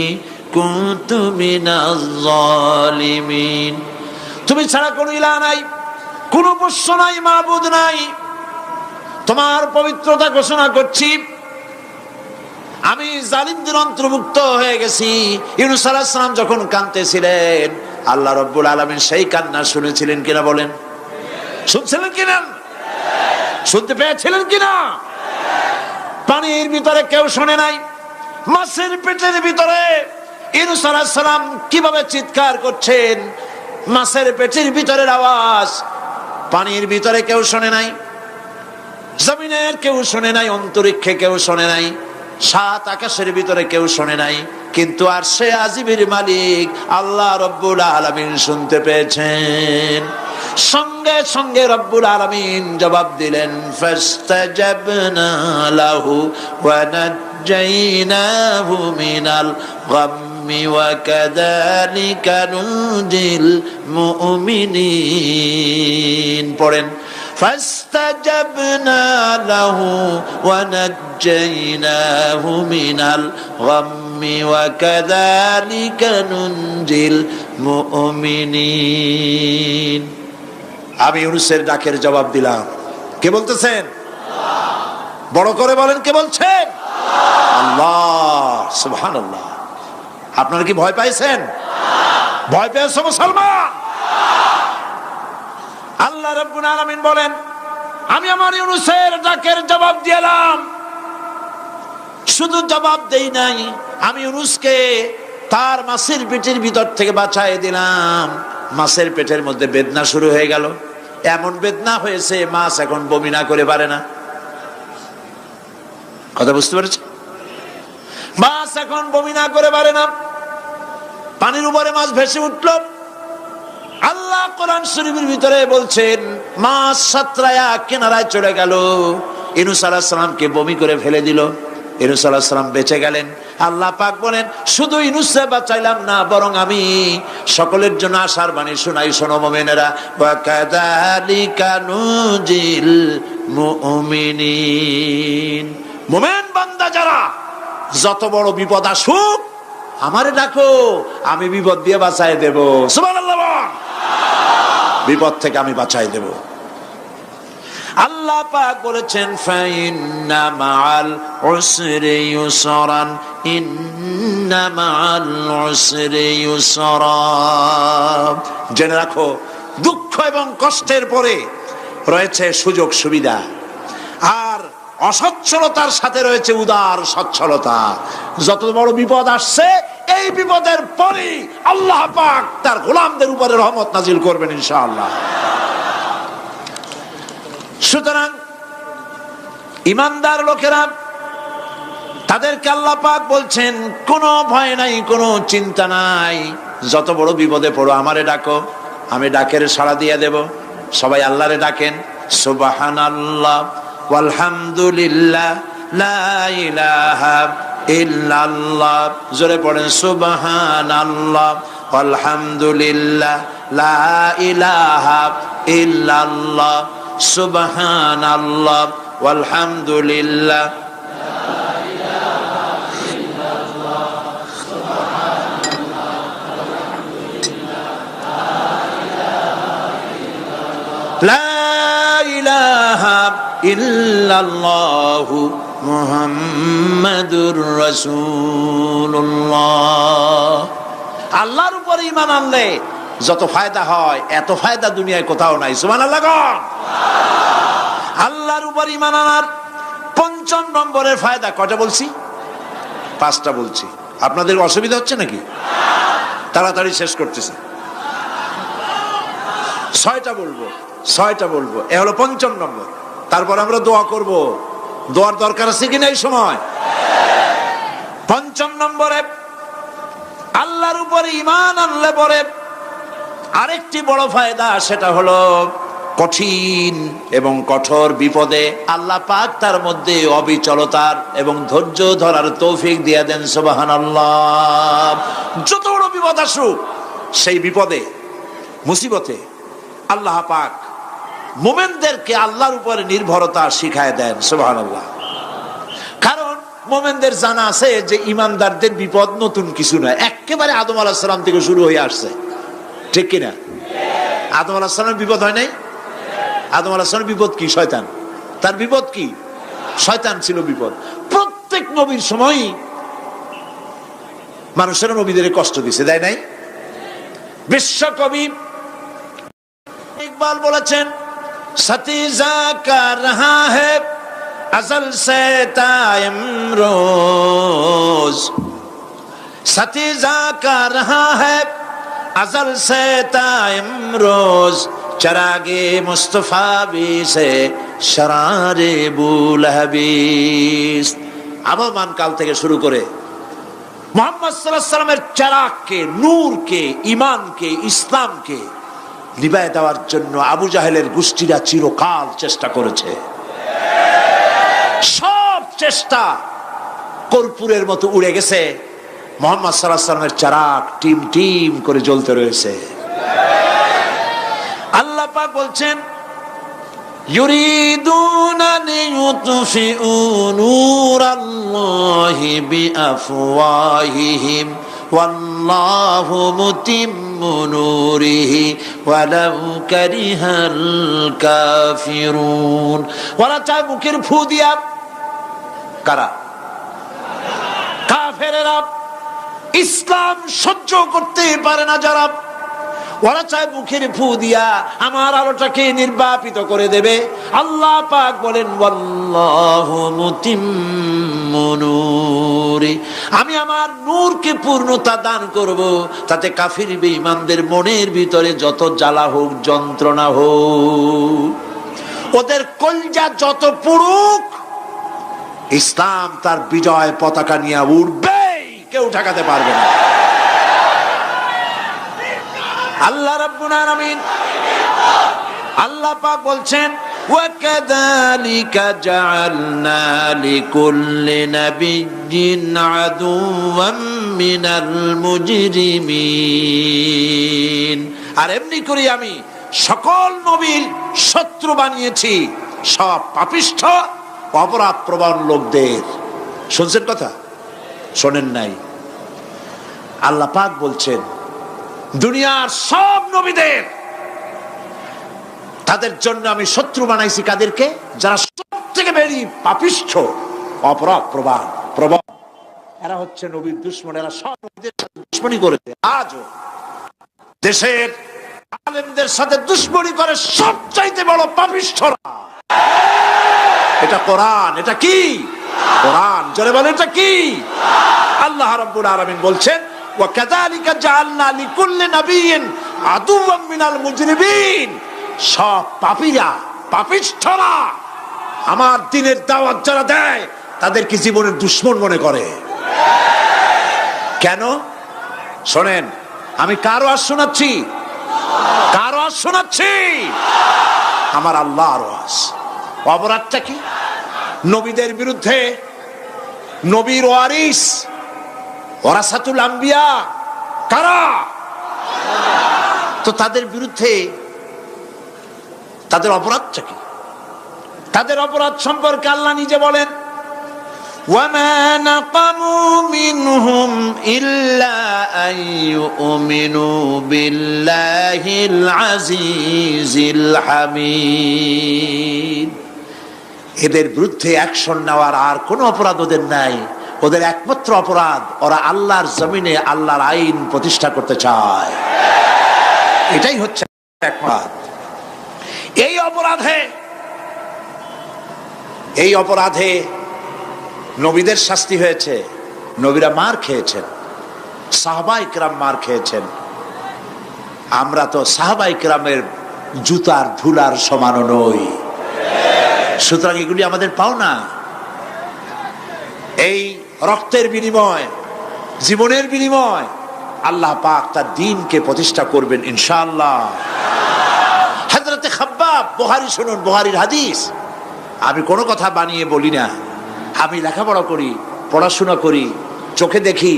কুনতু মিনাজ জালিমিন। তুমি ছাড়া কোনো ইলাহ নাই, কোন উপাস্য নাই, মাবুদ নাই। তোমার পবিত্রতা ঘোষণা করছি, আমি জালিমদের অন্তর্ভুক্ত হয়ে গেছি। ইউনূস আলাইহিস সালাম যখন কাঁদতেছিলেন, আল্লাহ রাব্বুল আলামিন সেই কান্না শুনেছিলেন কিনা বলেন? শুনছিলেন কিনা? শুনতে পেয়েছিলেন কিনা? পানির ভিতরে কেউ শোনে নাই, মাছের পেটের ভিতরে ইউনূস আলাইহিস সালাম কিভাবে চিৎকার করছেন, মাছের পেটের ভিতরের আওয়াজ পানির ভিতরে কেউ শোনে নাই, জমিনের কেউ শোনে নাই, অন্তরিক্ষে কেউ শোনে নাই, সাত আকাশের ভিতরে কেউ শোনে নাই, কিন্তু আরশে আজিমের মালিক আল্লাহ রব্বুল আলামিন শুনতে পেয়েছেন। সঙ্গে সঙ্গে রব্বুল আলামিন জবাব দিলেন, ফাস্তাজাবনা লাহু ওয়া নাজ্জাইনাহু মিনাল গাম্মি ওয়া কাযালিকা নুনজিল মুমিনিন। পড়েন, ফাস্তাজাবনা লাহু ওয়া নাজ্জাইনাহু মিনাল গাম্মি ওয়া কাযালিকা নুনজিল মুমিনিন। আমি ইউনূসের ডাকের জবাব দিলাম। কে বলতেছেন? বড় করে বলেন, কে বলছেন? আল্লাহ, সুবহানাল্লাহ। আপনারা কি ভয় পাইছেন? ভয় পেয়েছো মুসলমান? আল্লাহ রাব্বুল আলামিন বলেন, আমি আমার ইউনূসের ডাকের জবাব দিলাম। শুধু জবাব দেই নাই, আমি ইউনূসকে তার মাছের পেটের ভিতর থেকে বাঁচায় দিলাম। মাছের পেটের মধ্যে বেদনা শুরু হয়ে গেল। এমন বেদনা হয়েছে মাছ এখন বমি না করে পারে না। কথা বুঝতে পেরেছেন? মাছ এখন বমি না করে পারে না। পানির উপরে মাছ ভেসে উঠল। আল্লাহ কোরআন শরীফের ভিতরে বলছেন, মাছ সাতরায়া কিনারায় চলে গেল, ইউনূস আলাইহিস সালামকে বমি করে ফেলে দিল। ইউনূস আলাইহিস সালাম বেঁচে গেলেন। আল্লাহ পাক বলেন, শুধু ইউনূসকে বাঁচাইলাম না, বরং আমি সকলের জন্য আশার বাণী শোনাই। শোনো মুমিনেরা, ওয়া কাযালিকা নুনজিল মুমিনিন। মুমিন বান্দা যারা, যত বড় বিপদ আসুক আমারে ডাকো, আমি বিপদ দিয়ে বাঁচাই দেব। সুবহানাল্লাহ। বিপদ থেকে আমি বাঁচাই দেব। আল্লাহ পাক বলেছেন, ফাইন্না মাআল উসরি ইউসরান, ইন্না মাআল উসরি ইউসরা। জেনে রাখো, দুঃখ এবং কষ্টের পরে রয়েছে সুযোগ সুবিধা, আর অসচ্ছলতার সাথে রয়েছে উদার সচ্ছলতা। যত বড় বিপদ আসছে, এই বিপদের পরেই আল্লাহ পাক তার গোলামদের উপরে রহমত নাজিল করবেন ইনশাআল্লাহ। সুতরাং ইমানদার লোকেরা, তাদেরকে আল্লাহ পাক বলছেন, কোনো ভয় নাই, কোনো চিন্তা নাই, যত বড় বিপদে পড়ো আমারে ডাকো, আমি ডাকের সাড়া দিয়ে দেব। সবাই আল্লাহরে ডাকেন, সুবহানাল্লাহ ওয়ালহামদুলিল্লাহ লা ইলাহা ইল্লাল্লাহ। জোরে পড়েন, সুবহানাল্লাহ ওয়ালহামদুলিল্লাহ লা ইলাহা ইল্লাল্লাহ, সুবহানাল্লাহ ওয়ালহামদুলিল্লাহ। লা ইলাহা ইল্লাল্লাহু মুহাম্মাদুর রাসূলুল্লাহ। আল্লাহর উপর ঈমান আনলে যত ফায়দা হয় এত ফায়দা দুনিয়ায় কোথাও নাই। সুবহানাল্লাহ। আল্লাহর উপর ঈমান আনার ৫ম নম্বরের ফায়দা কয়টা বলছি? 5টা বলছি। আপনাদের অসুবিধা হচ্ছে নাকি? তাড়াতাড়ি শেষ করতেছে। 6টা বলবো, 6টা বলবো। এ হলো ৫ম নম্বর। তারপর আমরা দোয়া করব। দোয়ার দরকার আছে কিনা এই সময়? ৫ম নম্বরে আল্লাহর উপরে ঈমান আনলে পরে আরেকটি বড় ফায়দা, সেটা হলো কঠিন এবং কঠোর বিপদে আল্লাহ পাক তার মধ্যে অবিচলতার এবং ধৈর্য ধরার তৌফিক দিয়ে দেন। সুবহানাল্লাহ। যত বড় বিপদ আসুক, সেই বিপদে মুসিবতে আল্লাহ পাক মুমিনদেরকে আল্লাহর উপরে নির্ভরতা শিখায় দেন। সুবহানাল্লাহ। কারণ মুমিনদের জানা আছে যে ইমানদারদের বিপদ নতুন কিছু নয়, একেবারে আদম আলাইহিস সালাম থেকে শুরু হয়ে আসছে। ঠিক কিনা? আদম আলাইহিস সালামের বিপদ হয় নাই? আদম আলাইহিস সালামের বিপদ কি? শয়তান। তার বিপদ কি? শয়তান ছিল বিপদ। প্রত্যেক নবীর সময়ই মানুষের নবীদের কষ্ট দিছে, দেয় নাই? বিশ্বকবি ইকবাল বলেছেন, সতীজা কা রহা হ্যায় अज़ल से ताइमरोज, सतीजा का रहा है अज़ल से ताइमरोज, चरागे मुस्तफा भी से शरारे बुलहबीस। আবহমান কাল থেকে শুরু করে মুহাম্মদ সাল্লাল্লাহু আলাইহি সাল্লামের চারাগকে, নূরকে, ঈমানকে, ইসলামকে নিভায়ে দেওয়ার জন্য আবু জাহেলের গোষ্ঠীরা চিরকাল চেষ্টা করেছে। সব চেষ্টা কর্পূরের মতো উড়ে গেছে। মুহাম্মদ সাল্লাল্লাহু আলাইহি সাল্লামের চারাগ টিম টিম করে জ্বলতে রয়েছে। আল্লাহ পাক বলছেন, ইউরিদুনা লিইউতফিউ নূরাল্লাহি বিআফওয়াহিহিম ওয়াল্লাহু মুতিম্মু নূরিহি ওয়ালাউ কারিহাল কাফিরুন। ওরা চায় মুখের ফু দিয়া, কারা? কাফেরেরা। ইসলাম সহ্য করতে পারে না যারা, ওরা চায় মুখের ফু দিয়া আমার আলোটাকে নির্বাপিত করে দেবে। আল্লাহ পাক বলেন, ওয়াল্লাহু মুতিম্মু নূরি, আমি আমার নূরকে পূর্ণতা দান করব, তাতে কাফির বেঈমানদের মনের ভিতরে যত জ্বালা হোক, যন্ত্রণা হোক, ওদের কলজা যত পুড়ুক, ইসলাম তার বিজয় পতাকা নিয়ে উঠবে, কেউ ঠেকাতে পারবে না। আল্লাহ রাব্বুল আলামিন, আল্লাহ পাক বলছেন, ওয়াকাযালিকা জাআলনা লিকুল্লি নাবিয়্যিন আদুওয়াম মিনাল মুজরিমিন। আর এমনি করে আমি সকল নবীর শত্রু বানিয়েছি সব পাপিষ্ঠ অপরাধ প্রবণ লোকদের। শুনছেন কথা? শোনেন নাই? আল্লাহ পাক বলছেন, দুনিয়ার সব নবীদের তাদের জন্য আমি শত্রু বানাইছি। কাদেরকে? যারা সব থেকে বেশি পাপিষ্ঠ, অপরাধ প্রবণ। এরা হচ্ছে নবীর দুশমন। এরা সব নবীদের সাথে দুশমনি করেছে। আজও দেশের আলেমদের সাথে দুশমনি করে সবচাইতে বড় পাপিষ্ঠরা। এটা কোরআন। এটা কি? কোরআন। জোরে বলেন, এটা কি? আল্লাহ রাব্বুল আলামিন বলছেন, ওয়াকাযালিকা জাআলনা লিকুল্লি নাবিয়্যিন আদুওয়াম মিনাল মুজরিমিন। সব পাপীরা, পাপিষ্ঠরা আমার দ্বীনের দাওয়াত যারা দেয় তাদেরকে জীবনের দুশমন মনে করে। কেন? শোনেন, আমি কার ওয়াজ শোনাচ্ছি? কার ওয়াজ শোনাচ্ছি? আমার আল্লাহর ওয়াজ। অপরাধটা কি? নবীদের বিরুদ্ধে, নবীর ওয়ারিস ওয়ারাসাতুল আম্বিয়া কারা, তো তাদের বিরুদ্ধে তাদের অপরাধটা কি? তাদের অপরাধ সম্পর্কে আল্লাহ নিজে বলেন, وَمَا نَقَمُوا مِنْهُمْ إِلَّا أَنْ يُؤْمِنُوا بِاللَّهِ الْعَزِيزِ الْحَمِيدِ। এদের বিরুদ্ধে অ্যাকশন নেওয়ার আর কোনো অপরাধ ওদের নাই। ওদের একমাত্র অপরাধ, ওরা আল্লাহর জমিনে আল্লাহর আইন প্রতিষ্ঠা করতে চায়। এটাই হচ্ছে একমাত্র। এই অপরাধে নবীদের শাস্তি হয়েছে, নবীরা মার খেয়েছেন, সাহাবায়ে কেরাম মার খেয়েছেন। আমরা তো সাহাবায়ে কেরামের জুতার ধুলার সমানও নই, সুতরাং এগুলি আমাদের পাওনা। এই রক্তের বিনিময়, জীবনের বিনিময় আল্লাহ পাক তার দ্বীনকে প্রতিষ্ঠা করবেন ইনশাআল্লাহ। হযরতে খাব্বাব, বুখারী শুনুন, বুখারীর হাদিস। আমি কোনো কথা বানিয়ে বলি না, আমি লেখাপড়া করি, পড়াশোনা করি, চোখে দেখি,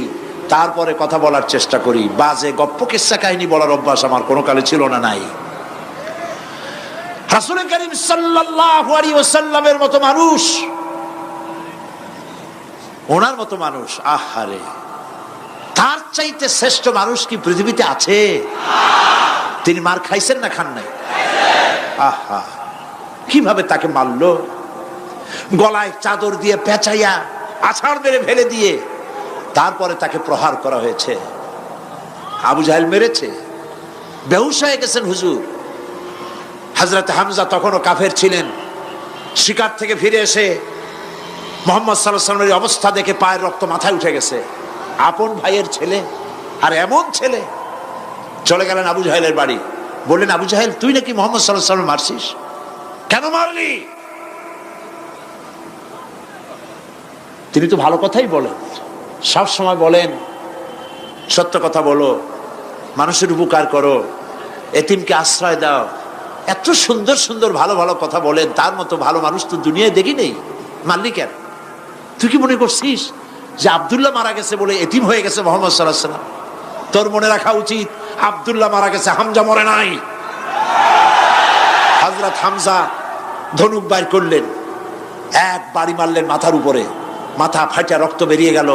তারপরে কথা বলার চেষ্টা করি। বাজে গপ্প কিস্সা কাহিনী বলার অভ্যাস আমার কোনো কালে ছিল না, নাই। রাসূল করিম সাল্লাল্লাহু আলাইহি ওয়াসাল্লামের মতো মানুষ, ওনার মতো মানুষ, আহারে, তার চাইতে শ্রেষ্ঠ মানুষ কি পৃথিবীতে আছে? তিনি মার খাইছেন না খান নাই? আহা, কিভাবে তাকে মারলো! গলায় চাদর দিয়ে পেঁচাইয়া আছাড় মেরে ফেলে দিয়ে তারপরে তাকে প্রহার করা হয়েছে। আবু জাহেল মেরেছে, বেহুশ হয়ে গেছেন হুজুর। হযরত হামজা তখনও কাফের ছিলেন। শিকার থেকে ফিরে এসে মুহাম্মদ সাল্লাল্লাহু আলাইহি ওয়াসাল্লামের অবস্থা দেখে পায়ের রক্ত মাথায় উঠে গেছে। আপন ভাইয়ের ছেলে, আর এমন ছেলে। চলে গেলেন আবু জাহেলের বাড়ি, বললেন, আবু জাহেল, তুই নাকি মুহাম্মদ সাল্লাল্লাহু আলাইহি ওয়াসাল্লাম মারছিস, কেন মারলি? তিনি তো ভালো কথাই বলেন, সব সময় বলেন সত্য কথা বলো, মানুষের উপকার করো, এতিমকে আশ্রয় দাও। এত সুন্দর সুন্দর ভালো ভালো কথা বলেন, তার মতো ভালো মানুষ তো দুনিয়ায় দেখি নেই। মারলি কেন? তুই কি মনে করছিস যে আব্দুল্লাহ মারা গেছে বলে এতিম হয়ে গেছে মুহাম্মদ সাল্লাল্লাহু আলাইহি ওয়াসাল্লাম? তোর মনে রাখা উচিত, আব্দুল্লাহ মারা গেছে, হামজা মরে নাই। হযরত হামজা ধনুক বাইর করলেন, এক বাড়ি মারলেন মাথার উপরে, মাথা ফাটা রক্ত বেরিয়ে গেল।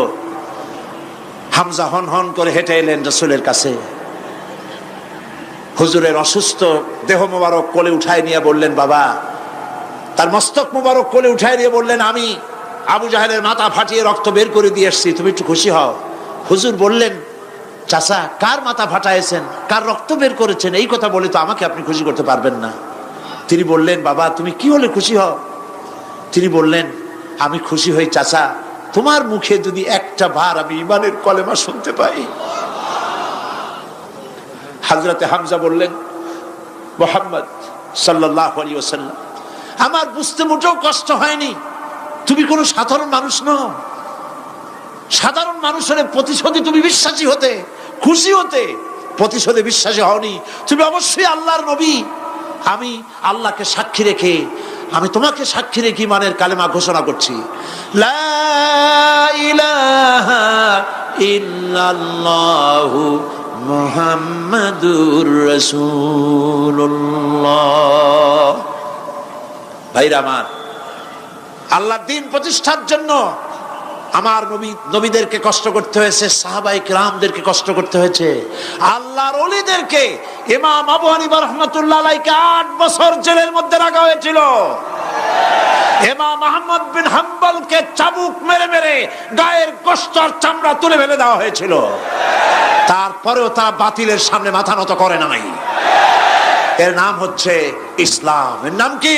হামজা হন হন করে হেঁটে এলেন রাসূলের কাছে। হুজুরের অসুস্থ দেহ মোবারক কোলে উঠায় নিয়ে বললেন, বাবা, তার মস্তক মোবারক কোলে উঠায় নিয়ে বললেন, আমি আবু জাহেলের মাথা ফাটিয়ে রক্ত বের করে দিয়ে এসেছি, তুমি একটু খুশি হও। হুজুর বললেন, চাচা, কার মাথা ফাটাইছেন, কার রক্ত বের করেছেন, এই কথা বলে তো আমাকে আপনি খুশি করতে পারবেন না। তিনি বললেন, বাবা, তুমি কি হলে খুশি হও? তিনি বললেন, আমি খুশি হই চাচা, তোমার মুখে যদি একটা বার আমি ঈমানের কলেমা শুনতে পাই। হযরতে হামজা বললেন, মুহাম্মদ সাল্লাল্লাহু আলাইহি ওয়াসাল্লাম, আমার বুঝতে মোটেও কষ্ট হয়নি, তুমি কোনো সাধারণ মানুষ নও। সাধারণ মানুষের প্রতিশোধে তুমি বিশ্বাসী হতে, খুশি হতে, প্রতিশোধে বিশ্বাসী হওনি। তুমি অবশ্যই আল্লাহর নবী। আমি আল্লাহকে সাক্ষী রেখে, আমি তোমাকে সাক্ষী রেখে ঈমানের কালেমা ঘোষণা করছি, লা ইলাহা ইল্লাল্লাহু মুহাম্মাদুর রাসূলুল্লাহ। ভাইরা আমার, আল্লাহর দ্বীন প্রতিষ্ঠার জন্য আমার নবীদেরকে কষ্ট করতে হয়েছে, সাহাবায়ে কেরামদেরকে কষ্ট করতে হয়েছে, আল্লাহর ওলিদেরকে। ইমাম আবু হানিফা রাহমাতুল্লাহ আলাইহিকে 8 বছর জেলের মধ্যে রাখা হয়েছিল। ইমাম আহমদ বিন হাম্বলকে চাবুক মেরে মেরে গায়ের গোশত আর চামড়া তুলে ফেলে দেওয়া হয়েছিল। তারপরেও তারা বাতিলের সামনে মাথা নত করে নাই। এর নাম হচ্ছে ইসলাম। এর নাম কি?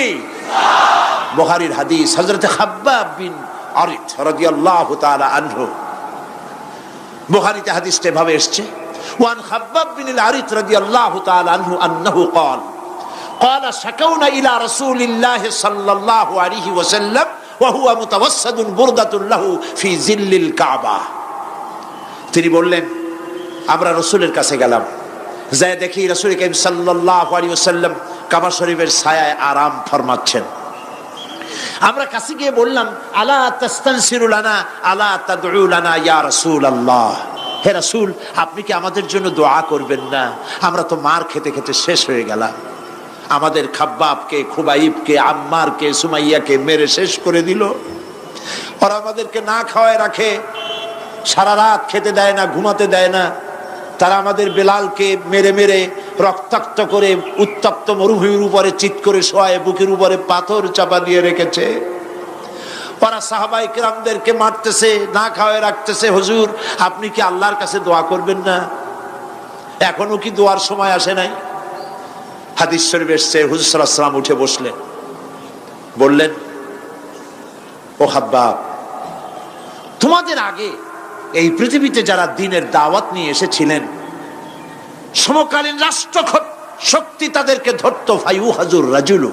বুখারীর হাদিস, হযরতে খাব্বাব বিন আরিত রাদিয়াল্লাহু তাআলা আনহু। বুখারীতে হাদিসটা এভাবে এসেছে, ওয়ান খাব্বাব বিন আরিত রাদিয়াল্লাহু তাআলা আনহু আন্নাহু قال قال شكونا الى رسول الله صلى الله عليه وسلم وهو متوسد بردة له في ظل الكعبة। তিনি বললেন, আমরা রাসূলের কাছে গেলাম, যাই দেখি রাসূল করিম সাল্লাল্লাহু আলাইহি ওয়াসাল্লাম কাবা শরীফের ছায়ায় আরাম ফরমাচ্ছেন। আমরা কাছে গিয়ে বললাম, আলা তাস্তানসিরু লানা আলা তাদউ লানা ইয়া রাসূলুল্লাহ, হে রাসূল আপনি কি আমাদের জন্য দোয়া করবেন না? আমরা তো মার খেতে খেতে শেষ হয়ে গেলাম। আমাদের খাব্বাবকে, খুবাইবকে, আম্মারকে, সুমাইয়াকে মেরে শেষ করে দিল। ওরা আমাদেরকে না খাওয়ায় রাখে, সারা রাত খেতে দেয় না, ঘুমাতে দেয় না। তারা আমাদের বেলালকে মেরে মেরে রক্তাক্ত করে উত্তপ্ত মরুভূমির উপরে চিৎ করে শোয়ায়, বুকের উপরে পাথর চাপা দিয়ে রেখেছে। ওরা সাহাবায়ে কেরামদেরকে মারতেছে, না খাওয়ায় রাখতেছে। হুজুর আপনি কি আল্লাহর কাছে দোয়া করবেন না? এখনো কি দোয়ার সময় আসে নাই? হাদিস শরীফে এসেছে, হুজুর সাল্লাল্লাহু আলাইহি ওয়াসাল্লাম উঠে বসলেন, বললেন, ও খাব্বাব, তোমাদের আগে এই পৃথিবীতে যারা দ্বীনের দাওয়াত নিয়ে এসেছিলেন, সমকালীন রাষ্ট্র শক্তি তাদেরকে ধরতো, ফায়ুহাজুর রাজুলু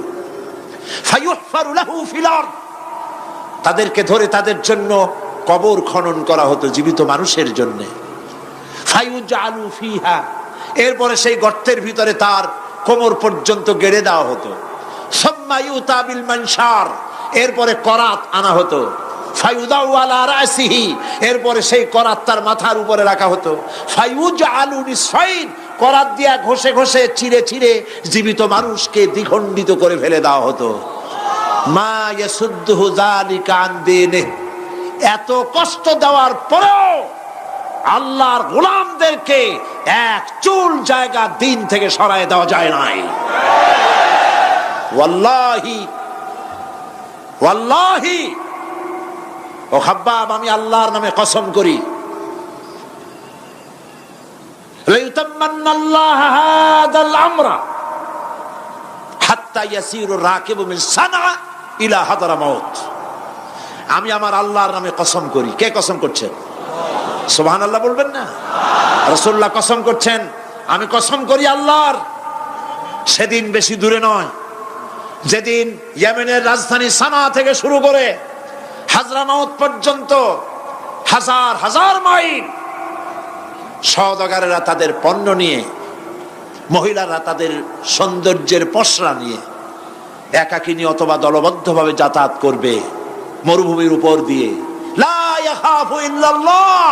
ফায়ুহফারু লাহু ফিল আরদ, তাদেরকে ধরে তাদের জন্য কবর খনন করা হতো জীবিত মানুষের জন্য। ফায়ুজআলু ফিহা, এরপরে সেই গর্তের ভিতরে তার কোমর পর্যন্ত গেড়ে দেওয়া হতো। সুম্মা ইউতা বিল মানশার, এরপরে করাত আনা হতো। ফায়ুদাউ আলা রাসিহি, এরপরে সেই করাত তার মাথার উপরে রাখা হতো। ফায়ুজআলু নিসফাইন, করাত দিয়া ঘষে ঘষে চিরে চিরে জীবিত মানুষকে দ্বিখণ্ডিত করে ফেলে দেওয়া হতো। মা ইয়াসুদ্দুহু যালিকা আন দীনিহি, এত কষ্ট দেওয়ার পরেও আল্লাহর গোলামদেরকে এক চুল জায়গা দিন থেকে সরায় দেওয়া যায় নাই। ওয়াল্লাহি ওয়াল্লাহি, ও খাব্বাব আমি আল্লাহর নামে কসম করি, লাইউতাম্মান্নাল্লাহু হাদাল আমরা হাত্তা ইয়াসিরু রাকিবু মিন সানআ ইলা হাদরামাউত, আমি আমার আল্লাহর নামে কসম করি। কে কসম করছেন? সুবহানাল্লাহ বলবেন না? রাসূলুল্লাহ কসম করছেন, আমি কসম করি আল্লাহর, সেদিন বেশি দূরে নয় যেদিন ইয়েমেনের রাজধানী সানা থেকে শুরু করে হাজরামাউত পর্যন্ত হাজার হাজার মাইল সওদাগরেরা তাদের পণ্য নিয়ে, মহিলারা তাদের সৌন্দর্যের পসরা নিয়ে একাকিনী অথবা দলবদ্ধভাবে যাতায়াত করবে মরুভূমির উপর দিয়ে। লা ইয়াখাফু ইল্লাল্লাহ,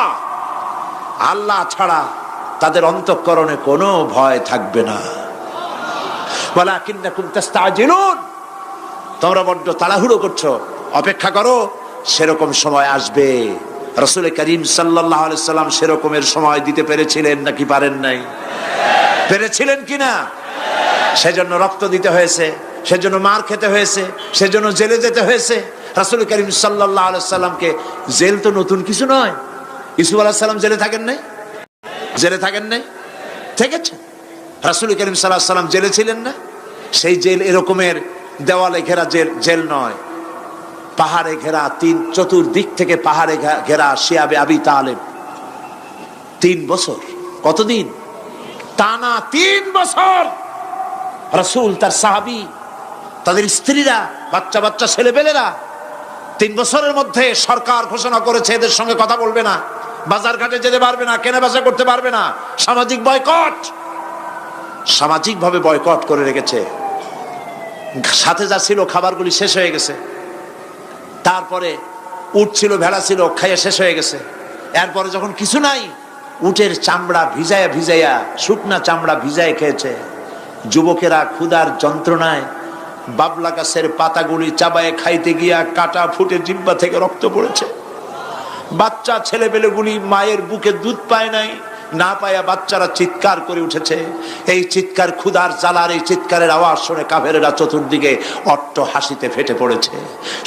আল্লাহ ছাড়া তাদের অন্তঃকরণে কোনো ভয় থাকবে না। ওয়ালাকিন্নাকুম তাস্তাজিলুন, তোমরা বড্ড তাড়াহুড়ো করছো, অপেক্ষা করো, সেরকম সময় আসবে। রাসূল করিম সাল্লাল্লাহু আলাইহি সাল্লাম সেরকমের সময় দিতে পেরেছিলেন নাকি পারেন নাই? পেরেছিলেন কিনা? সেজন্য রক্ত দিতে হয়েছে, সেজন্য মার খেতে হয়েছে, সেজন্য জেলে যেতে হয়েছে। রাসূল করিম সাল্লাল্লাহু আলাইহি সাল্লামকে, জেল তো নতুন কিছু নয়। ইউসুফ আলাইহিস সালাম জেলে থাকেন নাই? জেলে থাকেন নাই? থেকেছে। রাসূল করিম সাল্লাল্লাহু আলাইহি সাল্লাম জেলে ছিলেন না? সেই জেল এরকমের দেওয়ালে ঘেরা জেল নয়, পাহাড়ে ঘেরা, চতুর্দিক থেকে পাহাড়ে ঘেরা শিয়াবে আবি তালেব 3 বছর। কতদিন? টানা 3 বছর রাসূল, তার সাহাবী, তাদের স্ত্রীরা, বাচ্চা বাচ্চা ছেলেপেলেরা 3 বছরের মধ্যে সরকার ঘোষণা করেছে এদের সঙ্গে কথা বলবে না, বাজার ঘাটে যেতে পারবে না, কেনা বেচা করতে পারবে না, সামাজিক বয়কট, সামাজিকভাবে বয়কট করে রেখেছে। সাথে যা ছিল খাবারগুলি শেষ হয়ে গেছে। তারপরে উট ছিল, ভেড়া ছিল, খাইয়ে শেষ হয়ে গেছে। এরপরে যখন কিছু নাই, উটের চামড়া ভিজাইয়া ভিজাইয়া, শুকনা চামড়া ভিজায় খেয়েছে। যুবকেরা ক্ষুধার যন্ত্রণায় বাবলা গাছের পাতাগুলি চাবায়ে খাইতে গিয়া কাটা ফুটে জিহ্বা থেকে রক্ত পড়েছে। বাচ্চা ছেলেপেলেগুলি মায়ের বুকে দুধ পায় নাই, না পায়া বাচ্চারা চিৎকার করে উঠেছে। এই চিৎকার, ক্ষুধার জ্বালার এই চিৎকারের আওয়াজ শুনে কাফেরেরা চতুর্দিকে অট্ট হাসিতে ফেটে পড়েছে।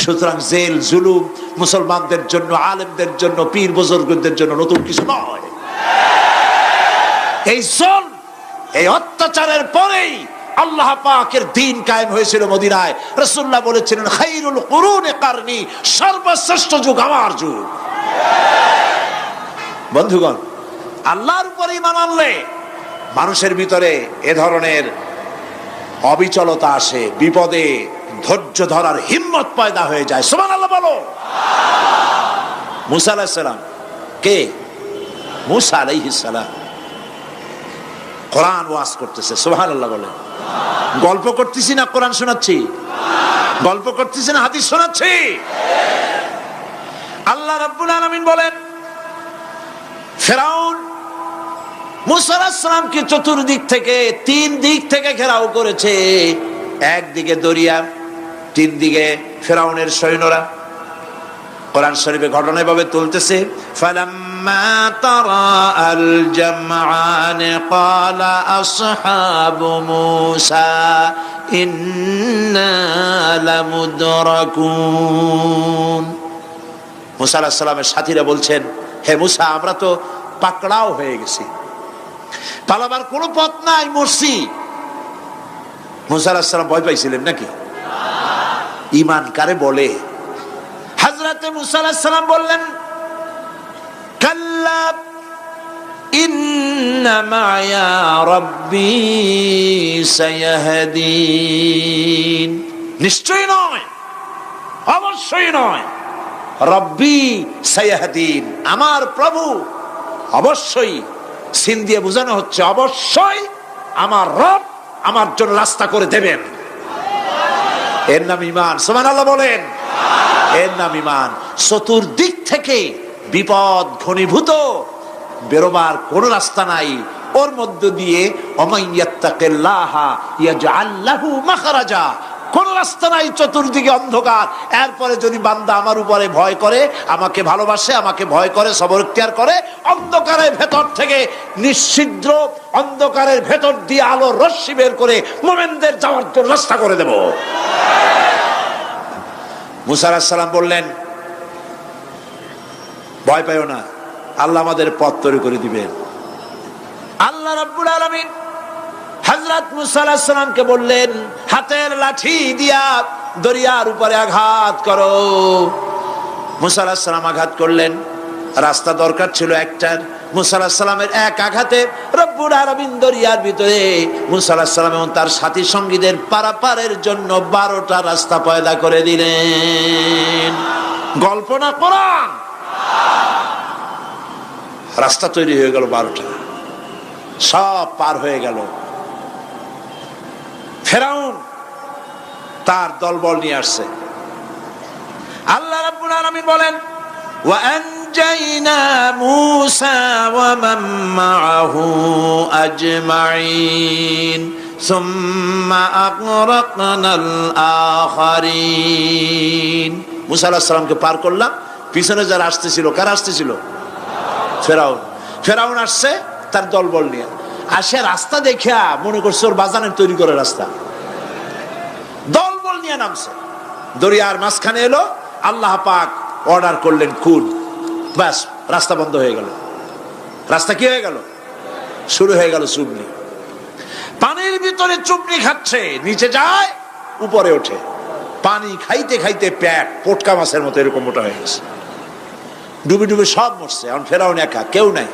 সুতরাং জেল জুলুম মুসলমানদের জন্য, আলেমদের জন্য, পীর বুজুর্গদের জন্য নতুন কিছু নয়। এই জুলম, এই অত্যাচারের পরেই আল্লাহ পাকের দ্বীন কায়েম হয়েছিল মদিনায়। রাসূলুল্লাহ বলেছিলেন, খায়রুল কুরুনি কারনি, সর্বশ্রেষ্ঠ যুগ আমার যুগ। বন্ধুগণ, আল্লাহর উপর ঈমান আনলে মানুষের ভিতরে এ ধরনের অবিচলতা আসে, বিপদে ধৈর্য ধরার হিম্মত পয়দা হয়ে যায়। সুবহানাল্লাহ বলো। মুসা আলাইহিস সালাম কে? মুসা আলাইহিস সালাম কোরআন ওয়াজ করতেছে, সুবহানাল্লাহ বলে। গল্প করতেছি না কোরআন শোনাচ্ছি? গল্প করতেছি না হাদিস শোনাচ্ছি? আল্লাহ রাব্বুল আলামিন বলেন, ফিরআউন মূসা আলাইহিস সালামকে চতুর্দিক থেকে, তিন দিক থেকে ঘেরাও করেছে। একদিকে দরিয়া, তিন দিকে ফিরআউনের সৈন্যরা। কোরআন শরীফে ঘটনা এভাবে তুলতেছে, ফালাম্মা তারাআল জামআন ক্বালা আসহাবু মূসা ইন্না লামুদরাকুন। মূসা আলাইহিস সালামের সাথীরা বলছেন, হে মূসা, আমরা তো পাকড়াও হয়ে গেছি, পালাবার কোনো পথ নাই, মরছি। মূসা আলাইহিস সালাম ভয় পাইছিলেন নাকি? ঈমান কারে বলে? হযরতে মূসা আলাইহিস সালাম বললেন, কাল্লা ইন্না মা'য়া রাব্বী সায়াহদিন। নিশ্চয় নয়, অবশ্যই নয়, রব্বী সায়াহদিন, আমার প্রভু অবশ্যই, সিন দিয়ে বোঝানো হচ্ছে অবশ্যই আমার রব আমার জন্য রাস্তা করে দেবেন। এর নাম ঈমান। সুবহানাল্লাহ বলেন। এর নাম ঈমান। চতুর্দিক থেকে বিপদ ঘনীভূত, বেরোবার কোনো রাস্তা নাই। ওর মধ্য দিয়ে ওমাইয়াত্তাকিল্লাহা ইয়াজআল লাহু মাখরাজা, কোন রাস্তা নাই, চতুর্দিকে অন্ধকার। এরপরে যদি বান্দা আমার উপরে ভয় করে, আমাকে ভালোবাসে, আমাকে ভয় করে, সবর ইখতিয়ার করে, অন্ধকারের ভেতর থেকে নিশ্ছিদ্র অন্ধকারের ভেতর দিয়ে আলোর রশ্মি বের করে মুমিনদের যাওয়ার জন্য রাস্তা করে দেব। মূসা আলাইহিস সালাম বললেন, ভয় পাইও না, আল্লাহ আমাদের পথ তৈরি করে দিবেন। আল্লাহ রাব্বুল আলামিন হযরত মূসা আলাইহিস সালামকে বললেন, হাতের লাঠি দিয়া দরিয়ার উপরে আঘাত করো। মূসা আলাইহিস সালাম আঘাত করলেন। রাস্তা দরকার ছিল একটার। মূসা আলাইহিস সালামের এক আঘাতে রব্বুল আলামিন দরিয়ার ভিতরে মূসা আলাইহিস সালাম এবং তার সাথী সঙ্গীদের পারাপারের জন্য 12টা রাস্তা পয়দা করে দিলেন। গল্প না কোরআন? রাস্তা তৈরি হয়ে গেল 12টা, সব পার হয়ে গেল। ফিরআউন তার দলবল নিয়ে আসছে। আল্লাহ রাব্বুল আলামিন বলেন, ওয়া আনজাইনা মূসা ওয়া মান মাআহু আজমাইন সুম্মা আগরাকনাল আখারিন। মূসা আলাইহিস সালামকে পার করলাম, পিছনে যারা আসতেছিল, কারা আসতেছিল? ফিরআউন। ফিরআউন আসছে তার দলবল নিয়ে। আসে রাস্তা দেখিয়া মনে করছে ওর বাজানের তৈরি করে রাস্তা, দলবল নিয়ে নামছে। দরিয়ার মাঝখানে এলো, আল্লাহ পাক অর্ডার করলেন খুন, ব্যাস রাস্তা বন্ধ হয়ে গেল। রাস্তা কি হয়ে গেল? শুরু হয়ে গেল চুবনি। পানির ভিতরে চুবনি খাচ্ছে, নিচে যায়, উপরে ওঠে। পানি খাইতে খাইতে পেট পটকা মাছের মতো এরকম মোটা হয়ে গেছে। ডুবে ডুবে সব মরছে। এখন ফিরআউন একা, কেউ নাই।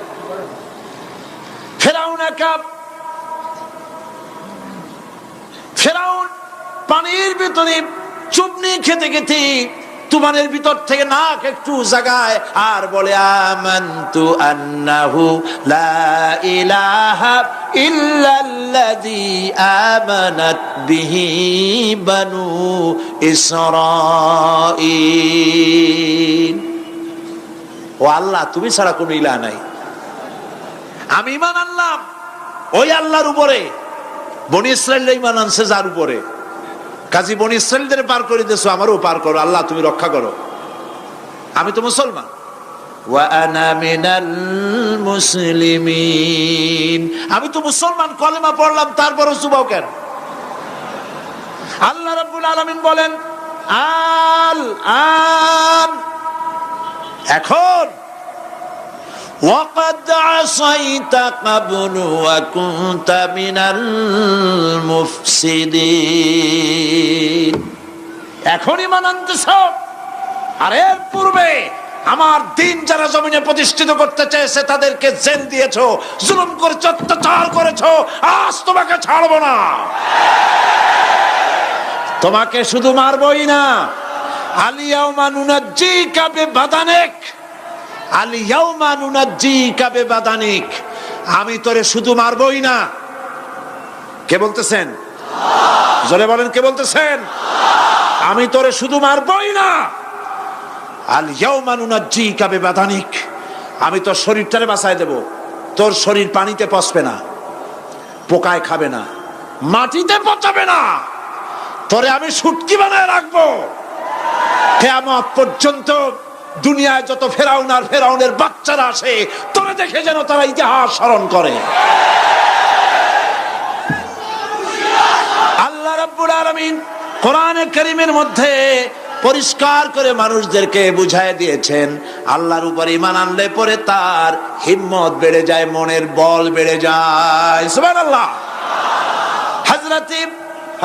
ফিরআউন একা। ফিরআউন পানির ভিতরে চুবনি খেতে খেতে তুফানের ভিতর থেকে নাক একটু জাগায় আর বলে, আমানতু আন্নাহু লা ইলাহা ইল্লাল্লাযী আমানাত বিহি বানু ইসরাঈল। ও আল্লাহ, তুমি ছাড়া কোনো ইলাহ নাই, আমি ঈমান আনলাম ওই আল্লাহর উপরে। বনি ইসরাঈল ঈমান আনছে যার উপরে। কাজী বনি ইসরাঈলদের পার করে দিয়েছো, আমারও পার করো আল্লাহ, তুমি রক্ষা করো। আমি তো মুসলমান। ওয়া আনা মিনাল মুসলিমিন, আমি তো মুসলমান, কলেমা পড়লাম, তারপরও চুবাও কেন? আল্লাহ রাব্বুল আলামিন বলেন, আল আন, এখন وقد عصيت قبل وكنت من المفسدين। এখন ঈমান আনতেছ, আর এর পূর্বে আমার দিন যারা জমিনে প্রতিষ্ঠিত করতে চেয়েছে তাদেরকে জেল দিয়েছো, জুলুম করেছো, অত্যাচার করেছো। আজ তোমাকে ছাড়বো না। তোমাকে শুধু মারবই না, আলিয়াউমা নুনাজ্জিকা বিবাদানিক, আলিয়াউমা নুনাজ্জিকা বিবাদানিক, আমি তোরে শুধু মারবই না, কে বলতেছেন? জোরে বলেন, কে বলতেছেন? আমি তোরে শুধু মারবই না, আল ইয়াউমা নুনাজ্জিকা বিবাদানিক, আমি তোর শরীরটারে বাঁচায় দেব। তোর শরীর পানিতে পচবে না, পোকায় খাবে না, মাটিতে পচাবে না, তোরে আমি শুটকি বানায় রাখবো। কিয়ামত পর্যন্ত দুনিয়ায় যত ফেরাউন আর ফেরাউনের বাচ্চারা আসে, তোরে দেখে যেন তারা ইতিহাস স্মরণ করে। আল্লাহ রাব্বুল আলামিন কোরআনে কারীমের মধ্যে পরিষ্কার করে মানুষদেরকে বুঝায় দিয়েছেন, আল্লাহর উপর ঈমান আনলে পরে তার হিম্মত বেড়ে যায়, মনের বল বেড়ে যায়। সুবহানাল্লাহ। হযরত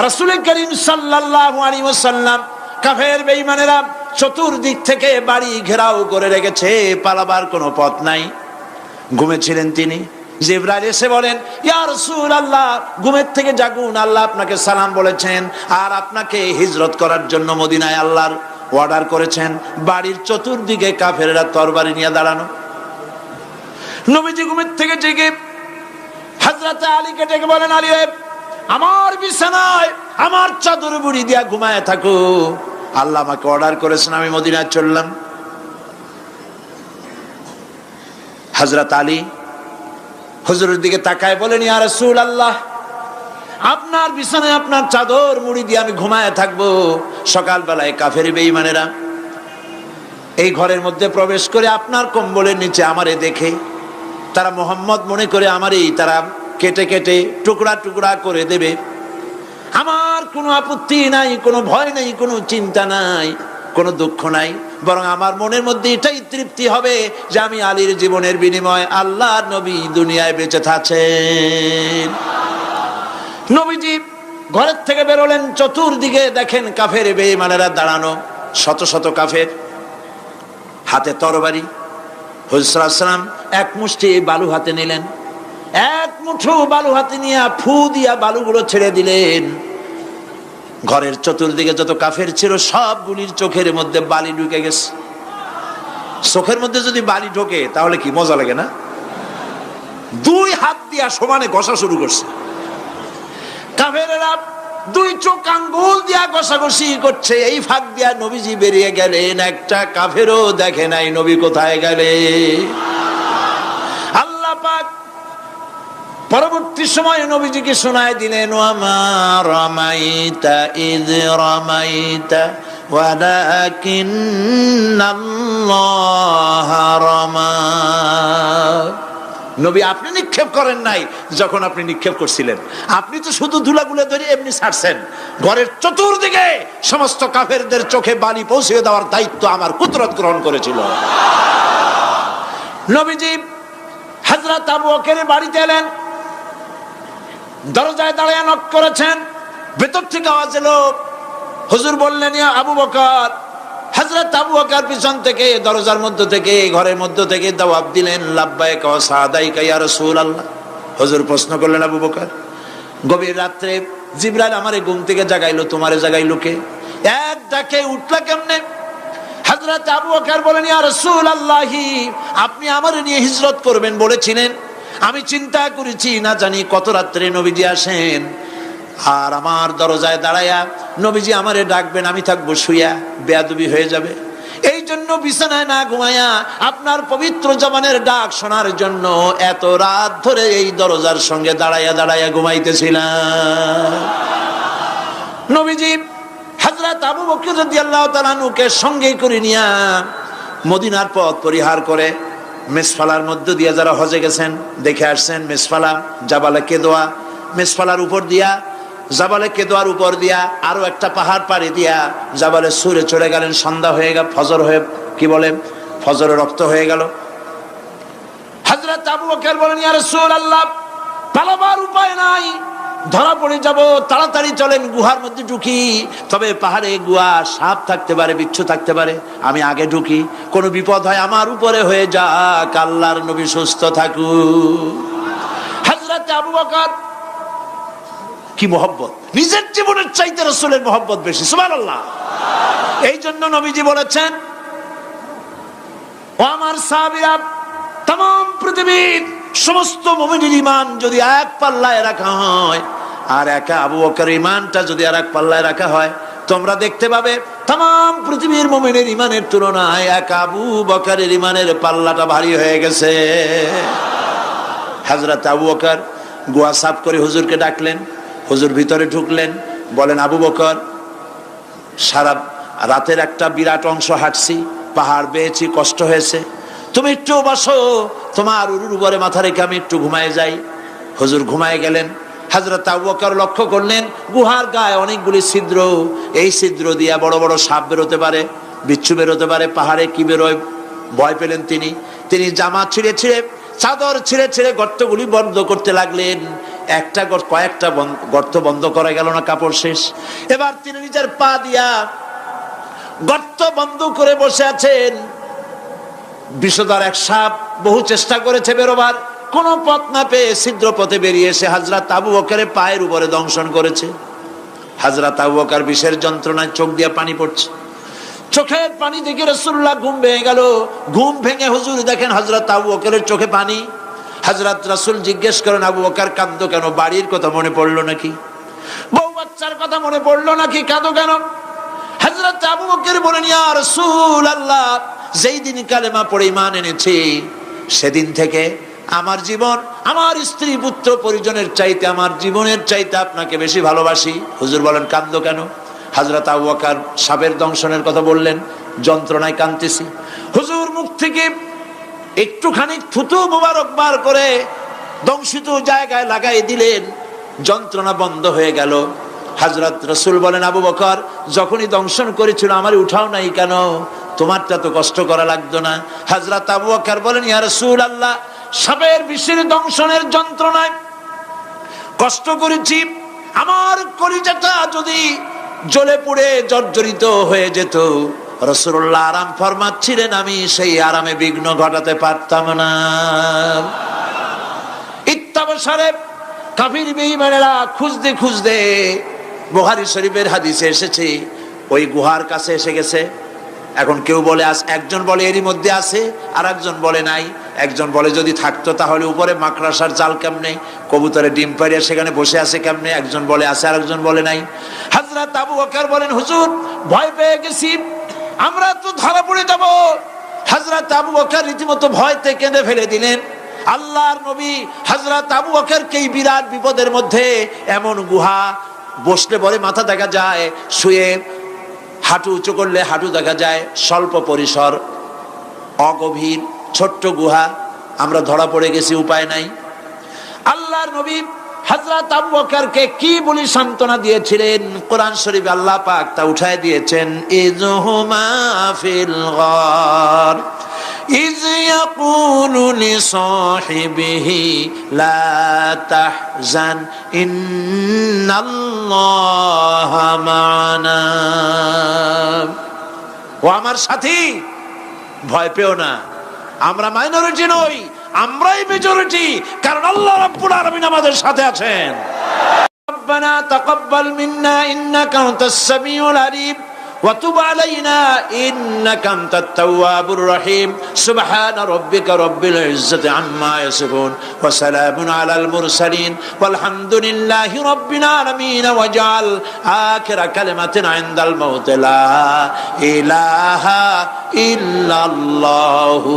রাসূল করিম সাল্লাল্লাহু আলাইহি ওয়াসাল্লাম কাফের বেঈমানেরা চতুর্দিক থেকে বাড়ি ঘেরাও করে রেখেছে, পালাবার কোনো পথ নাই। ঘুমেছিলেন তিনি, জিবরাইল এসে বলেন, ইয়া রাসূলুল্লাহ, ঘুমের থেকে জাগুন, আল্লাহ আপনাকে সালাম বলেছেন আর আপনাকে হিজরত করার জন্য মদিনায় আল্লাহর অর্ডার করেছেন। বাড়ির চতুর্দিকে কাফেররা তরবারি নিয়ে দাঁড়ানো। নবীজি ঘুমের থেকে জেগে হযরত আলীকে ডেকে বলেন, আলী রে, আমার বিছানায় আমার চাদর মুড়ি দিয়া ঘুমায় থাকো, আল্লাহ আমাকে অর্ডার করেছেন, আমি মদিনায় চললাম। হযরত আলী হুজুরের দিকে তাকায় বলেন, ইয়া রাসূলুল্লাহ, আপনার বিছানায় আপনার চাদর মুড়ি দিয়ে আমি ঘুমায় থাকবো, সকালবেলায় কাফের বেঈমানেরা এই ঘরের মধ্যে প্রবেশ করে আপনার কম্বলের নিচে আমারে দেখে তারা মুহাম্মদ মনে করে আমারই তারা কেটে কেটে টুকরা টুকরা করে দেবে। আমার কোনো আপত্তি নাই, কোনো ভয় নাই, কোনো চিন্তা নাই, কোনো দুঃখ নাই, বরং আমার মনের মধ্যে এটাই তৃপ্তি হবে যে আমি আলীর জীবনের বিনিময়ে আল্লাহর নবী দুনিয়ায় বেঁচে থাকেন। নবীজি ঘরের থেকে বেরোলেন, চতুর্দিকে দেখেন কাফের বেঈমানেরা দাঁড়ানো, শত শত কাফের, হাতে তরবারি। হুজুর সাল্লাল্লাহু আলাইহি ওয়াসাল্লাম এক মুষ্টি বালু হাতে নিলেন, এক মুঠো বালু হাতে নিয়ে ফু দিয়া বালুগুলো ছেড়ে দিলেন। ঘরের চতুর্দিকে যত কাফের ছিল সবগুলির চোখের মধ্যে বালি ঢুকে গেছে। চোখের মধ্যে যদি বালি ঢোকে তাহলে কি মজা লাগে না? দুই হাত দিয়া সমানে ঘষা শুরু করছে কাফেরেরা, দুই চোখ আঙ্গুল দিয়া ঘষাঘষি করছে। এই ফাঁক দিয়া নবীজি বেরিয়ে গেলেন, একটা কাফেরও দেখে নাই নবী কোথায় গেলে। আল্লাহ পাক পরবর্তী সময়ে নবীজিকে শোনায় দিলেন, ওয়ামা রামাইতা ইয রামাইতা ওয়ালাকিন্নাল্লাহ রামা। নবী, আপনি নিক্ষেপ করেন নাই যখন আপনি নিক্ষেপ করছিলেন, আপনি তো শুধু ধুলাগুলো ধরে এমনি ছাড়ছেন। ঘরের চতুর্দিকে সমস্ত কাফেরদের চোখে বালি পৌঁছে দেওয়ার দায়িত্ব আমার কুদরত গ্রহণ করেছিল। নবীজি হযরত আবু বকরের বাড়িতে এলেন, দরজায় দাঁড়িয়ে নক করেছেন, ভেতর থেকে আওয়াজ এলো। হুজুর বললেন, ইয়া আবু বকর। হযরত আবু বকর পিছন থেকে দরজার মধ্য থেকে ঘরের মধ্য থেকে জবাব দিলেন, লাব্বাইকা ওয়া সাদাইকা ইয়া রাসূলুল্লাহ। হুজুর প্রশ্ন করলেন, আবু বকর, গভীর রাত্রে জিবরাইল আমারে ঘুম থেকে জাগাইলো, তোমারে জাগাইলো কে? এক ডাকে উঠলা কেমনে? হযরত আবু বকর বলেন, ইয়া রাসূলুল্লাহ, আপনি আমারে নিয়ে হিজরত করবেন বলেছিলেন, আমি চিন্তা করেছি না জানি কত রাত্রে নবীজি আসেন, আর আমার দরজায় দাঁড়ায়া নবীজি আমারে ডাকবেন, আমি থাকবো শুয়া, বেয়াদবি হয়ে যাবে। এই জন্য বিছানায় না ঘুমায়া আপনার পবিত্র জবানের ডাক শোনার জন্য এত রাত ধরে এই দরজার সঙ্গে দাঁড়ায়া দাঁড়ায়া ঘুমাইতেছিলাম। নবীজি হযরত আবু বকর রাদিয়াল্লাহু তাআলা আনহুকে সঙ্গে করে নিয়া মদিনার পথ পরিহার করে মেসফালার মধ্য দিয়ে, যারা হজে গেছেন দেখে আসছেন, মেসফালা জাবালে কেদোয়া, মেসফালার উপর দিয়া জাবালে কেদোয়ার উপর দিয়া আরো একটা পাহাড় পাড়ি দিয়া জাবালে সুরে চলে গেলেন। সন্ধ্যা হয়ে গেল, ফজর হয়ে কি বলে ফজরে রক্ত হয়ে গেল। হযরত আবু বকর বলেন, ইয়া রাসূলুল্লাহ, পালাবার উপায় নাই, ধরা পড়ে যাব, তাড়াতাড়ি চলেন, গুহার মধ্যে ঢুকি। তবে পাহাড়ে গুহা, সাপ থাকতে পারে, বিচ্ছু থাকতে পারে, আমি আগে ঢুকি, কোনো বিপদ হয় আমার উপরে হয়ে যাক, আল্লাহর নবী সুস্থ থাকুক। হযরত আবু বকর কি মহব্বত, নিজের জীবনের চাইতে রাসূলের মহব্বত বেশি, সুবহানাল্লাহ। এই জন্য নবীজি বলেছেন, ও আমার সাহাবীরা, तमाम পৃথিবীর সমস্ত মুমিনের ঈমান যদি এক পাল্লায় রাখা হয়, আর একা আবু বকর ইমানটা যদি আর এক পাল্লায় রাখা হয়, তোমরা দেখতে পাবে তাম পৃথিবীর মুমিনের ইমানের তুলনায় এক আবু বকরের ইমানের পাল্লাটা ভারী হয়ে গেছে। হযরত আবু বকর গুহা সাফ করে হুজুরকে ডাকলেন। হুজুর ভিতরে ঢুকলেন, বলেন আবু বকর, সারা রাতের একটা বিরাট অংশ হাঁটছি, পাহাড় বেয়েছি, কষ্ট হয়েছে, তুমি একটু বসো, তোমার উরুর উপরে মাথা রেখে আমি একটু ঘুমায় যাই। হুজুর ঘুমায় গেলেন। হযরত আবু বকর লক্ষ্য করলেন গুহার গায়ে অনেকগুলি ছিদ্র, এই ছিদ্র দিয়ে বড় বড় সাপ বেরোতে পারে, বিচ্ছু বেরোতে পারে, পাহাড়ে কি বেরোয় ভয় পেলেন তিনি জামা ছিঁড়ে ছিঁড়ে, চাদর ছিঁড়ে ছিঁড়ে গর্তগুলি বন্ধ করতে লাগলেন। কয়েকটা গর্ত বন্ধ করা গেল না, কাপড় শেষ। এবার তিনি নিজের পা দিয়া গর্ত বন্ধ করে বসে আছেন। বিষধর এক সাপ বহু চেষ্টা করেছে বেরোবার, কোন পথ না পেয়ে ছিদ্র পথে বেরিয়ে এসে হযরত আবু বকরের পায়ের উপরে দংশন করেছে। হযরত আবু বকর বিষের যন্ত্রণায় চোখ দিয়ে পানি পড়ছে। চোখের পানি দেখে রাসূলুল্লাহ ঘুম ভেঙে গেল। ঘুম ভেঙে হুজুর দেখেন হযরত আবু বকরের চোখে পানি। হযরত রাসূল জিজ্ঞেস করেন, আবু বকর কাঁদো কেন? বাড়ির কথা মনে পড়লো নাকি? বউ বাচ্চার কথা মনে পড়লো নাকি? কাঁদো কেন? হযরত আবু বকর বলেন, ইয়া রাসূলুল্লাহ, যেই দিন কালেমা পড়ে ঈমান এনেছি, সেদিন থেকে আমার জীবন, আমার স্ত্রী পুত্র পরিজনের চাইতে, আমার জীবনের চাইতে আপনাকে বেশি ভালোবাসি। হুজুর বলেন, কাঁদো কেন? হযরত আবু বকর সাপের দংশনের কথা বললেন, যন্ত্রণায় কাঁদতেছি। হুজুর মুখ থেকে একটুখানি থুতু মোবারক বার করে দংশিত জায়গায় লাগাই দিলেন, যন্ত্রণা বন্ধ হয়ে গেল। হযরত রাসূল বলেন, আবু বকর, যখনই দংশন করেছিল আমার উঠাও নাই কেন? তোমারটা তো কষ্ট করা লাগতো না? হযরত আবু বকর বলেন, ইয়া রাসূলুল্লাহ, সাপের বিষের দংশনের যন্ত্রণায় কষ্ট করেছি, আমার কলিজাটা যদি জ্বলে পুড়ে জর্জরিত হয়ে যেত, রাসূলুল্লাহ আরাম ফরমাচ্ছিলেন, আমি সেই আরামে বিঘ্ন ঘটাতে পারতাম না। ইত্তাবসারে কাফির বেঈমানেরা খুঁজতে খুঁজতে, বুখারী শরীফের হাদিসে এসেছে, ওই গুহার কাছে এসে গেছে। এখন কেউ বলে একজন বলে এরই মধ্যে আছে, আর একজন বলে নাই। একজন বলে যদি থাকতো তাহলে উপরে মাকড়াসার জাল কেমনে, কবুতরের ডিম পাড়িয়া সেখানে বসে আছে কেমনে? একজন বলে আছে, আর একজন বলে নাই। হযরত আবু বকর বলেন, হুজুর ভয় পেয়ে গেছি, আমরা তো ধরা পড়ে যাব। হযরত আবু বকর রীতিমতো ভয়তে কেঁদে ফেলে দিলেন। আল্লাহর নবী হযরত আবু বকরকে এই বিরাট বিপদের মধ্যে, এমন গুহা, বসলে পরে মাথা দেখা যায়, শুয়ে হাঁটু উঁচু করলে হাঁটু দেখা যায়, স্বল্প পরিসর, অগভীর ছোট্ট গুহা, আমরা ধরা পড়ে গেছি, উপায় নাই। আল্লাহর নবী হযরত আবু বকরকে কি বলি সান্ত্বনা দিয়েছিলেন, কোরআন শরীফে আল্লাহ পাক তা উঠায় দিয়েছেন। ইযহুমা ফিল গার ইয ইয়াকুলু লিসাহিবিহি লা তাহজান ইন্নাল্লাহা মা'ানা। ও আমার সাথী, ভয় পেও না, আমরা মাইনরিটি নই, আমরাই মেজরিটি, কারণ আল্লাহ রাব্বুল আলামিন আমাদের সাথে আছেন। রব্বানা তাকাব্বাল মিন্না ইন্নাকা আনতাস সামিউল আলিম ওয়া তুব আলাইনা ইন্নাকা আনতাত তাওয়াবুর রহিম। সুবহান রাব্বিকা রাব্বিল ইজ্জাতি আম্মা ইয়াসিফুন ওয়া সালামুন আলাল মুরসালিন ওয়ালহামদুলিল্লাহি রাব্বিল আলামিন। ওয়াজআল আখিরা কালিমাতিনা ইনদাল মাউত লা ইলাহা ইল্লাল্লাহু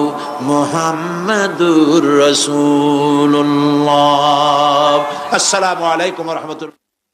মুহাম্মাদুর রাসূলুল্লাহ। আসসালামু আলাইকুম ওয়া রাহমাতুল্লাহ।